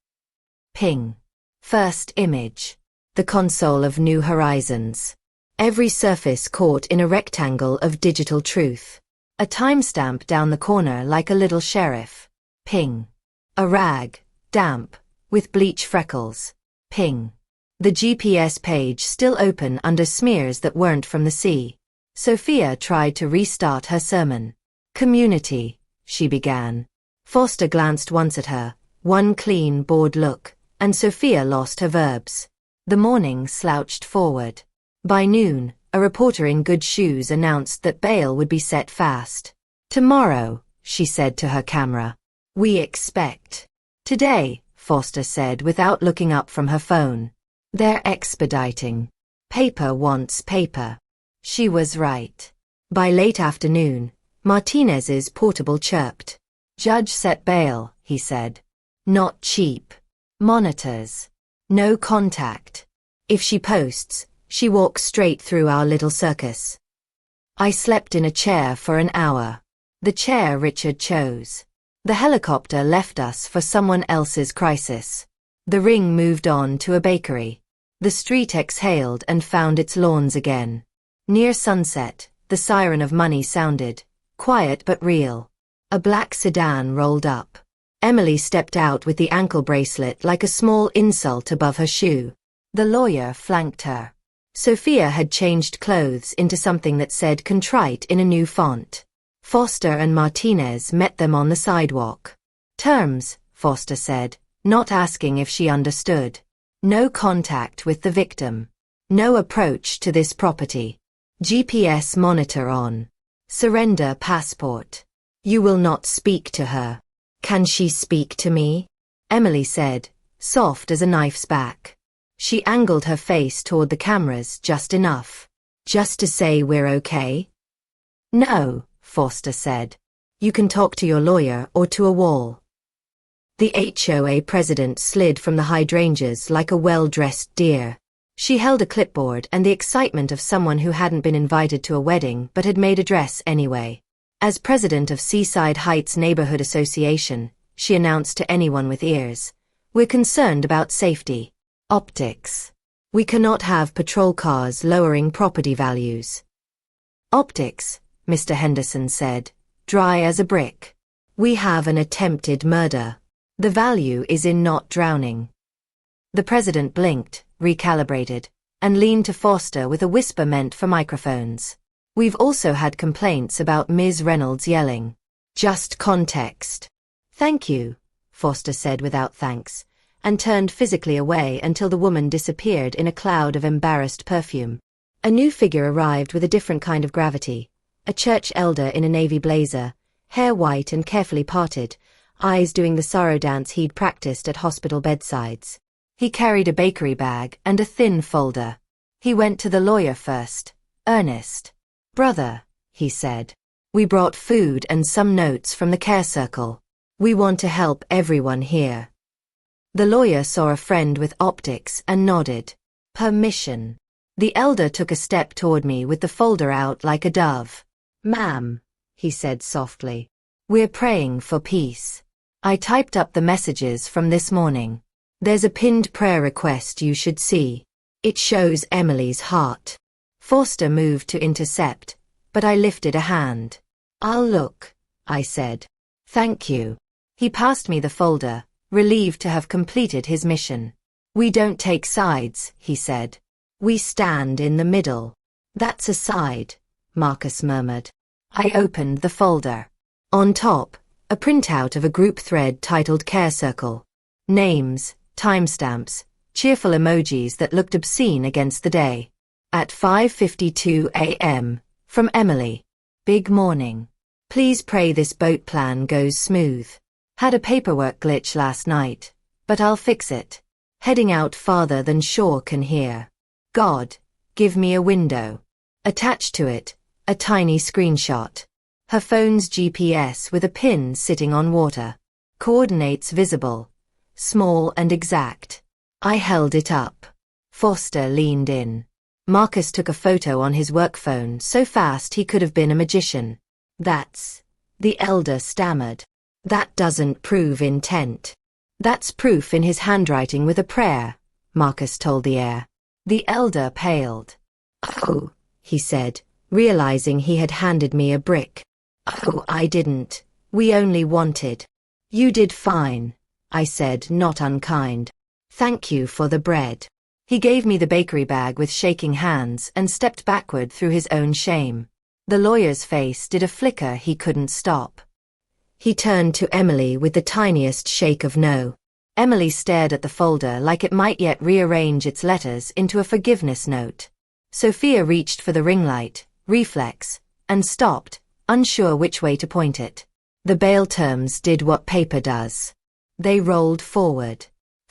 Ping. First image. The console of New Horizons. Every surface caught in a rectangle of digital truth. A timestamp down the corner like a little sheriff. Ping. A rag, damp, with bleach freckles. Ping. The GPS page still open under smears that weren't from the sea. Sophia tried to restart her sermon. Community, she began. Foster glanced once at her, one clean, bored look, and Sophia lost her verbs. The morning slouched forward. By noon, a reporter in good shoes announced that bail would be set fast. Tomorrow, she said to her camera. We expect. Today, Foster said without looking up from her phone. They're expediting. Paper wants paper. She was right. By late afternoon, Martinez's portable chirped. Judge set bail, he said. Not cheap. Monitors. No contact. If she posts, she walks straight through our little circus. I slept in a chair for an hour. The chair Richard chose. The helicopter left us for someone else's crisis. The ring moved on to a bakery. The street exhaled and found its lawns again. Near sunset, the siren of money sounded, quiet but real. A black sedan rolled up. Emily stepped out with the ankle bracelet like a small insult above her shoe. The lawyer flanked her. Sophia had changed clothes into something that said contrite in a new font. Foster and Martinez met them on the sidewalk. Terms, Foster said, not asking if she understood. No contact with the victim. No approach to this property. GPS monitor on. Surrender passport. You will not speak to her. Can she speak to me? Emily said, soft as a knife's back. She angled her face toward the cameras just enough. Just to say we're okay? No, Foster said. You can talk to your lawyer or to a wall. The HOA president slid from the hydrangeas like a well-dressed deer. She held a clipboard and the excitement of someone who hadn't been invited to a wedding but had made a dress anyway. As president of Seaside Heights Neighborhood Association, she announced to anyone with ears, we're concerned about safety. Optics. We cannot have patrol cars lowering property values. Optics, Mr. Henderson said, dry as a brick. We have an attempted murder. The value is in not drowning. The president blinked, recalibrated, and leaned to Foster with a whisper meant for microphones. We've also had complaints about Ms. Reynolds yelling. Just context. Thank you, Foster said without thanks, and turned physically away until the woman disappeared in a cloud of embarrassed perfume. A new figure arrived with a different kind of gravity, a church elder in a navy blazer, hair white and carefully parted, eyes doing the sorrow dance he'd practiced at hospital bedsides. He carried a bakery bag and a thin folder. He went to the lawyer first. Ernest. Brother, he said. We brought food and some notes from the care circle. We want to help everyone here. The lawyer saw a friend with optics and nodded. Permission. The elder took a step toward me with the folder out like a dove. Ma'am, he said softly. We're praying for peace. I typed up the messages from this morning. There's a pinned prayer request you should see. It shows Emily's heart. Forster moved to intercept, but I lifted a hand. "I'll look," I said. "Thank you." He passed me the folder, relieved to have completed his mission. "We don't take sides," he said. "We stand in the middle." "That's a side," Marcus murmured. I opened the folder. On top, a printout of a group thread titled Care Circle. Names, timestamps, cheerful emojis that looked obscene against the day. At 5:52 a.m., from Emily. "Big morning. Please pray this boat plan goes smooth. Had a paperwork glitch last night, but I'll fix it. Heading out farther than shore can hear. God, give me a window." Attached to it, a tiny screenshot. Her phone's GPS with a pin sitting on water. Coordinates visible. Small and exact. I held it up. Forster leaned in. Marcus took a photo on his work phone so fast he could have been a magician. "That's..." the elder stammered. "That doesn't prove intent." "That's proof in his handwriting with a prayer," Marcus told the heir. The elder paled. "Oh," he said, realizing he had handed me a brick. "Oh, I didn't. We only wanted..." "You did fine," I said, not unkind. "Thank you for the bread." He gave me the bakery bag with shaking hands and stepped backward through his own shame. The lawyer's face did a flicker he couldn't stop. He turned to Emily with the tiniest shake of no. Emily stared at the folder like it might yet rearrange its letters into a forgiveness note. Sophia reached for the ring light, reflex, and stopped, unsure which way to point it. The bail terms did what paper does. They rolled forward.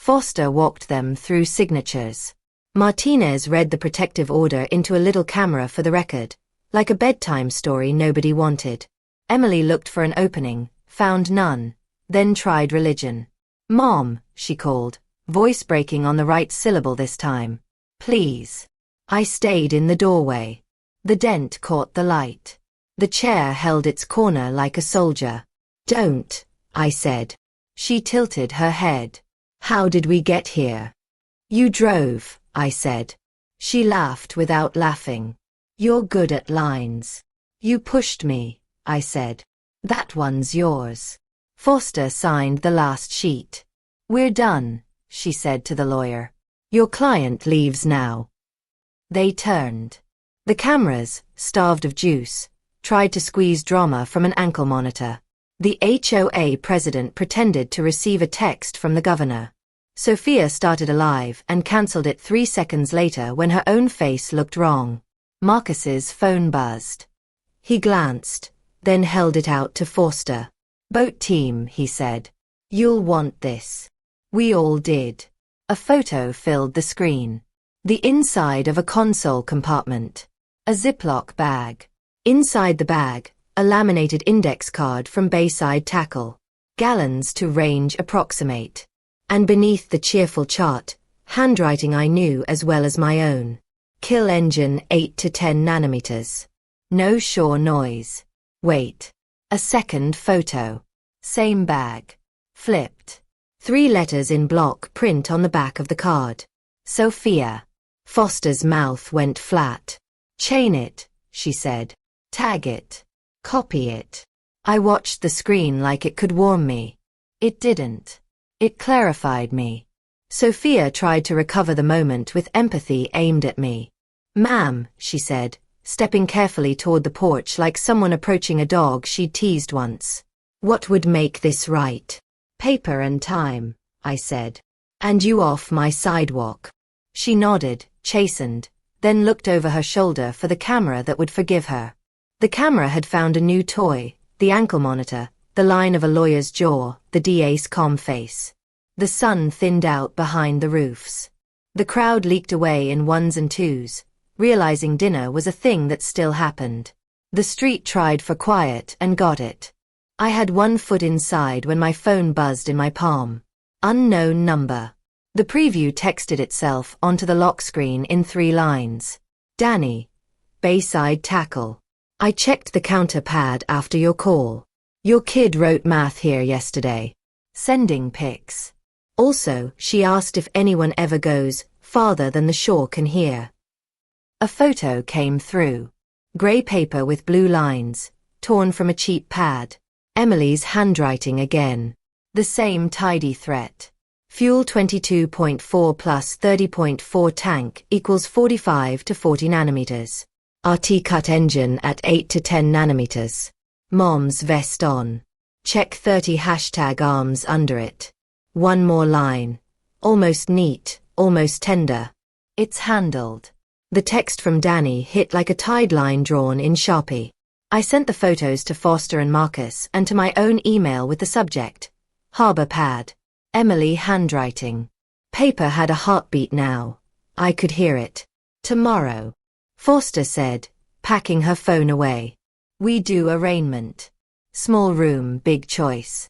Forster walked them through signatures. Martinez read the protective order into a little camera for the record, like a bedtime story nobody wanted. Emily looked for an opening, found none, then tried religion. "Mom," she called, voice breaking on the right syllable this time. "Please." I stayed in the doorway. The dent caught the light. The chair held its corner like a soldier. "Don't," I said. She tilted her head. "How did we get here?" "You drove," I said. She laughed without laughing. "You're good at lines." "You pushed me," I said. "That one's yours." Forster signed the last sheet. "We're done," she said to the lawyer. "Your client leaves now." They turned. The cameras, starved of juice, tried to squeeze drama from an ankle monitor. The HOA president pretended to receive a text from the governor. Sophia started a live and cancelled it 3 seconds later when her own face looked wrong. Marcus's phone buzzed. He glanced, then held it out to Forster. "Boat team," he said. "You'll want this." We all did. A photo filled the screen. The inside of a console compartment. A Ziploc bag. Inside the bag, a laminated index card from Bayside Tackle. Gallons to range approximate. And beneath the cheerful chart, handwriting I knew as well as my own. Kill engine 8 to 10 nanometers. No shore noise. Wait. A second photo. Same bag. Flipped. 3 letters in block print on the back of the card. Sophia. Forster's mouth went flat. "Chain it," she said. "Tag it. Copy it." I watched the screen like it could warm me. It didn't. It clarified me. Sophia tried to recover the moment with empathy aimed at me. "Ma'am," she said, stepping carefully toward the porch like someone approaching a dog she'd teased once. "What would make this right?" "Paper and time," I said. "And you off my sidewalk." She nodded, chastened, then looked over her shoulder for the camera that would forgive her. The camera had found a new toy, the ankle monitor, the line of a lawyer's jaw, the DA's calm face. The sun thinned out behind the roofs. The crowd leaked away in ones and twos, realizing dinner was a thing that still happened. The street tried for quiet and got it. I had one foot inside when my phone buzzed in my palm. Unknown number. The preview texted itself onto the lock screen in 3 lines. "Danny. Bayside Tackle. I checked the counter pad after your call. Your kid wrote math here yesterday. Sending pics. Also, she asked if anyone ever goes farther than the shore can hear." A photo came through. Grey paper with blue lines, torn from a cheap pad. Emily's handwriting again. The same tidy threat. Fuel 22.4 plus 30.4 tank equals 45 to 40 nanometers. RT cut engine at 8 to 10 nanometers. Mom's vest on. Check 30 hashtag arms under it. One more line. Almost neat, almost tender. It's handled. The text from Danny hit like a tide line drawn in Sharpie. I sent the photos to Foster and Marcus and to my own email with the subject. Harbor pad. Emily handwriting. Paper had a heartbeat now. I could hear it. Tomorrow. Foster said, packing her phone away. We do arraignment. Small room, big choice.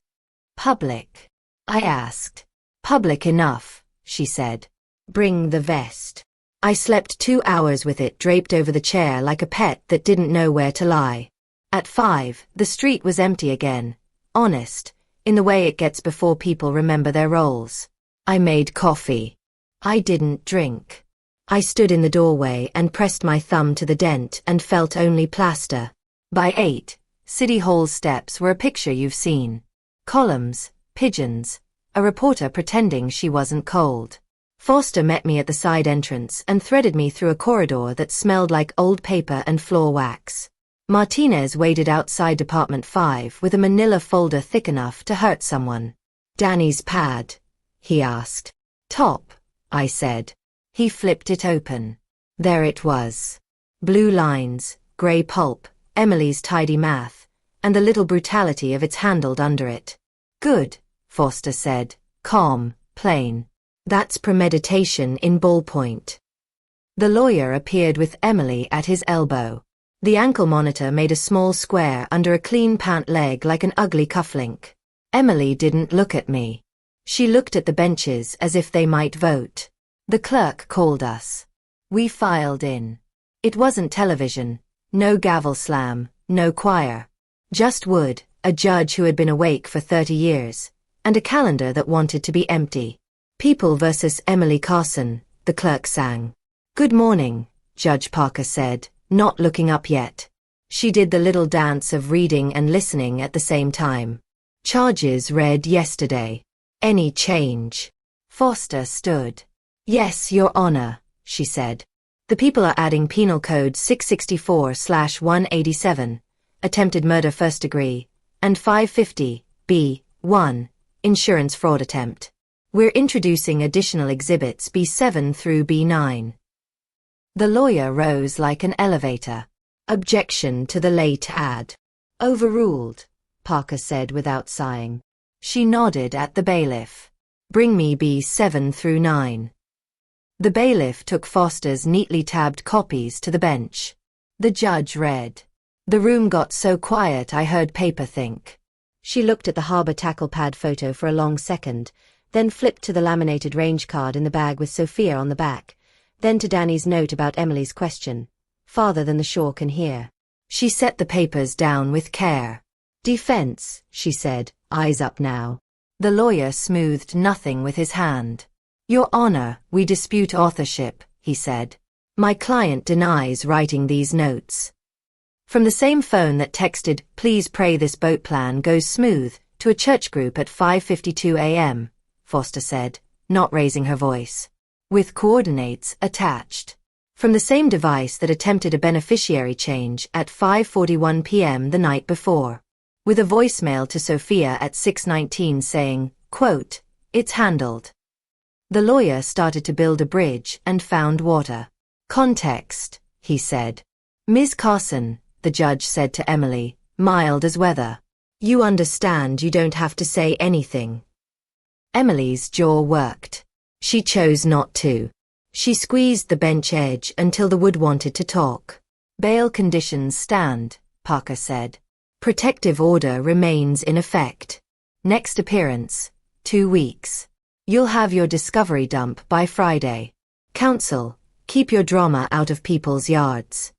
Public. I asked. Public enough, she said. Bring the vest. I slept 2 hours with it draped over the chair like a pet that didn't know where to lie. At 5, the street was empty again. Honest, in the way it gets before people remember their roles. I made coffee. I didn't drink. I stood in the doorway and pressed my thumb to the dent and felt only plaster. By 8, City Hall's steps were a picture you've seen. Columns, pigeons, a reporter pretending she wasn't cold. Foster met me at the side entrance and threaded me through a corridor that smelled like old paper and floor wax. Martinez waited outside Department 5 with a manila folder thick enough to hurt someone. Danny's pad, he asked. Top, I said. He flipped it open. There it was. Blue lines, grey pulp, Emily's tidy math, and the little brutality of its handled under it. Good, Foster said, calm, plain. That's premeditation in ballpoint. The lawyer appeared with Emily at his elbow. The ankle monitor made a small square under a clean pant leg like an ugly cufflink. Emily didn't look at me. She looked at the benches as if they might vote. The clerk called us. We filed in. It wasn't television, no gavel slam, no choir. Just Wood, a judge who had been awake for 30 years, and a calendar that wanted to be empty. People versus Emily Carson, the clerk sang. Good morning, Judge Parker said, not looking up yet. She did the little dance of reading and listening at the same time. Charges read yesterday. Any change? Foster stood. Yes, Your Honor, she said. The people are adding Penal Code 664/187, attempted murder first degree, and 550, B1, insurance fraud attempt. We're introducing additional exhibits B7 through B9. The lawyer rose like an elevator. Objection to the late ad. Overruled, Parker said without sighing. She nodded at the bailiff. Bring me B7 through 9. The bailiff took Foster's neatly tabbed copies to the bench. The judge read. The room got so quiet I heard paper think. She looked at the harbor tackle pad photo for a long second, then flipped to the laminated range card in the bag with Sophia on the back, then to Danny's note about Emily's question. Farther than the shore can hear. She set the papers down with care. Defense, she said, eyes up now. The lawyer smoothed nothing with his hand. Your Honor, we dispute authorship, he said. My client denies writing these notes. From the same phone that texted, please pray this boat plan goes smooth, to a church group at 5:52 a.m., Foster said, not raising her voice. With coordinates attached. From the same device that attempted a beneficiary change at 5:41 p.m. the night before. With a voicemail to Sophia at 6:19 saying, quote, it's handled. The lawyer started to build a bridge and found water. Context, he said. Ms. Carson, the judge said to Emily, mild as weather. You understand you don't have to say anything. Emily's jaw worked. She chose not to. She squeezed the bench edge until the wood wanted to talk. Bail conditions stand, Parker said. Protective order remains in effect. Next appearance, 2 weeks. You'll have your discovery dump by Friday. Counsel, keep your drama out of people's yards.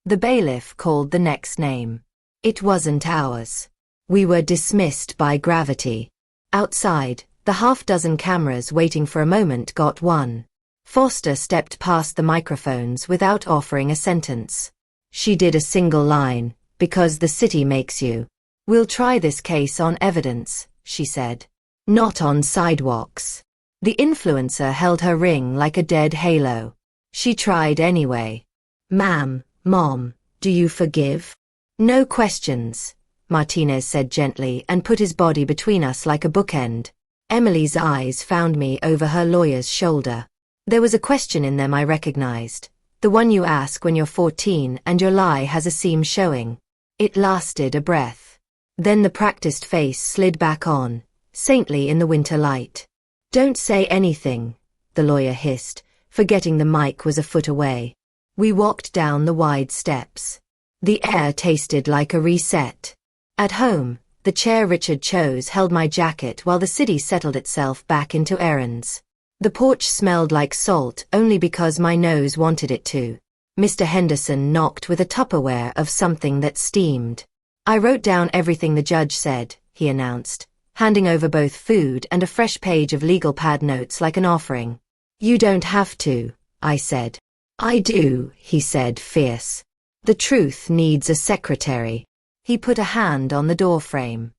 The bailiff called the next name. It wasn't ours. We were dismissed by gravity. Outside, the half-dozen cameras waiting for a moment got one. Foster stepped past the microphones without offering a sentence. She did a single line, "Because the city makes you. We'll try this case on evidence," she said. "Not on sidewalks." The influencer held her ring like a dead halo. She tried anyway. "Ma'am, Mom, do you forgive?" "No questions," Martinez said gently and put his body between us like a bookend. Emily's eyes found me over her lawyer's shoulder. There was a question in them I recognized. The one you ask when you're 14 and your lie has a seam showing. It lasted a breath. Then the practiced face slid back on, saintly in the winter light. "Don't say anything," the lawyer hissed, forgetting the mic was a foot away. We walked down the wide steps. The air tasted like a reset. At home, the chair Richard chose held my jacket while the city settled itself back into errands. The porch smelled like salt only because my nose wanted it to. Mr. Henderson knocked with a Tupperware of something that steamed. "I wrote down everything the judge said," he announced, handing over both food and a fresh page of legal pad notes like an offering. "You don't have to," I said. "I do," he said, fierce. "The truth needs a secretary." He put a hand on the doorframe.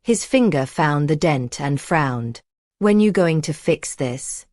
His finger found the dent and frowned. "When you going to fix this?"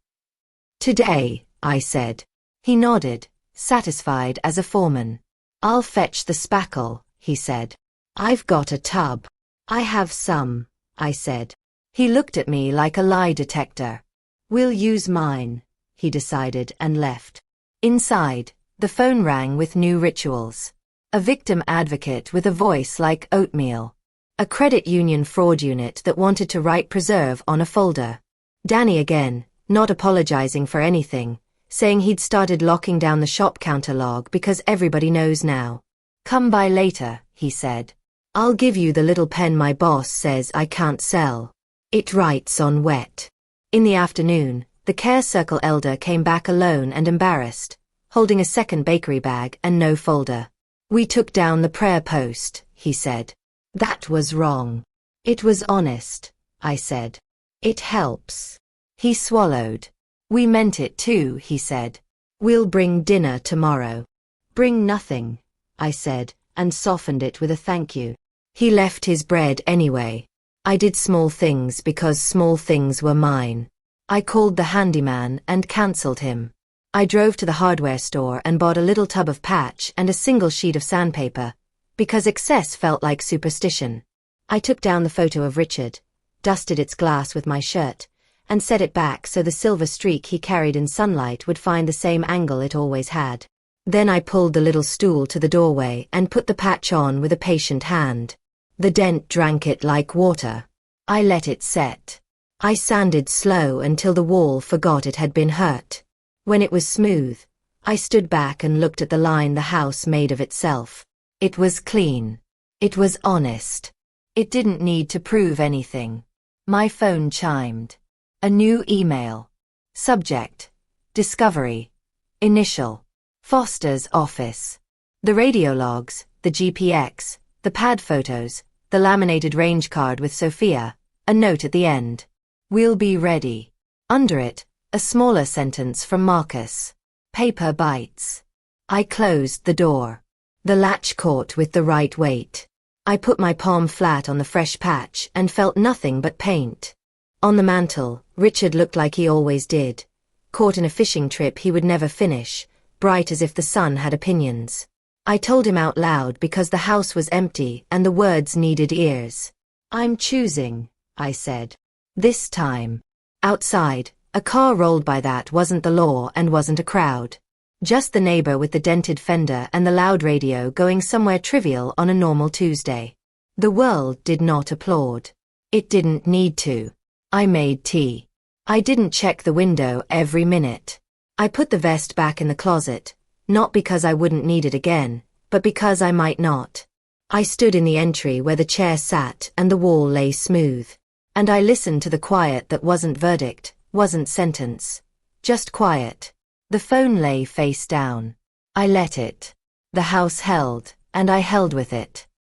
"Today," I said. He nodded, satisfied as a foreman. "I'll fetch the spackle," he said. "I've got a tub." "I have some," I said. He looked at me like a lie detector. "We'll use mine," he decided and left. Inside, the phone rang with new rituals. A victim advocate with a voice like oatmeal. A credit union fraud unit that wanted to write preserve on a folder. Danny again, not apologizing for anything, saying he'd started locking down the shop counter log because everybody knows now. "Come by later," he said. "I'll give you the little pen my boss says I can't sell. It writes on wet." In the afternoon, the Care Circle elder came back alone and embarrassed, holding a second bakery bag and no folder. "We took down the prayer post," he said. "That was wrong." "It was honest," I said. "It helps." He swallowed. "We meant it too," he said. "We'll bring dinner tomorrow." "Bring nothing," I said, and softened it with a thank you. He left his bread anyway. I did small things because small things were mine. I called the handyman and cancelled him. I drove to the hardware store and bought a little tub of patch and a single sheet of sandpaper, because excess felt like superstition. I took down the photo of Richard, dusted its glass with my shirt, and set it back so the silver streak he carried in sunlight would find the same angle it always had. Then I pulled the little stool to the doorway and put the patch on with a patient hand. The dent drank it like water. I let it set. I sanded slow until the wall forgot it had been hurt. When it was smooth, I stood back and looked at the line the house made of itself. It was clean. It was honest. It didn't need to prove anything. My phone chimed. A new email. Subject: Discovery. Initial: Foster's office. The radio logs, the GPX, the pad photos, the laminated range card with Sophia, a note at the end. "We'll be ready." Under it, a smaller sentence from Marcus. "Paper bites." I closed the door. The latch caught with the right weight. I put my palm flat on the fresh patch and felt nothing but paint. On the mantel, Richard looked like he always did, caught in a fishing trip he would never finish, bright as if the sun had opinions. I told him out loud because the house was empty and the words needed ears. "I'm choosing," I said. "This time." Outside, a car rolled by. That wasn't the law and wasn't a crowd. Just the neighbor with the dented fender and the loud radio going somewhere trivial on a normal Tuesday. The world did not applaud. It didn't need to. I made tea. I didn't check the window every minute. I put the vest back in the closet, not because I wouldn't need it again, but because I might not. I stood in the entry where the chair sat and the wall lay smooth. And I listened to the quiet that wasn't verdict, wasn't sentence. Just quiet. The phone lay face down. I let it. The house held, and I held with it.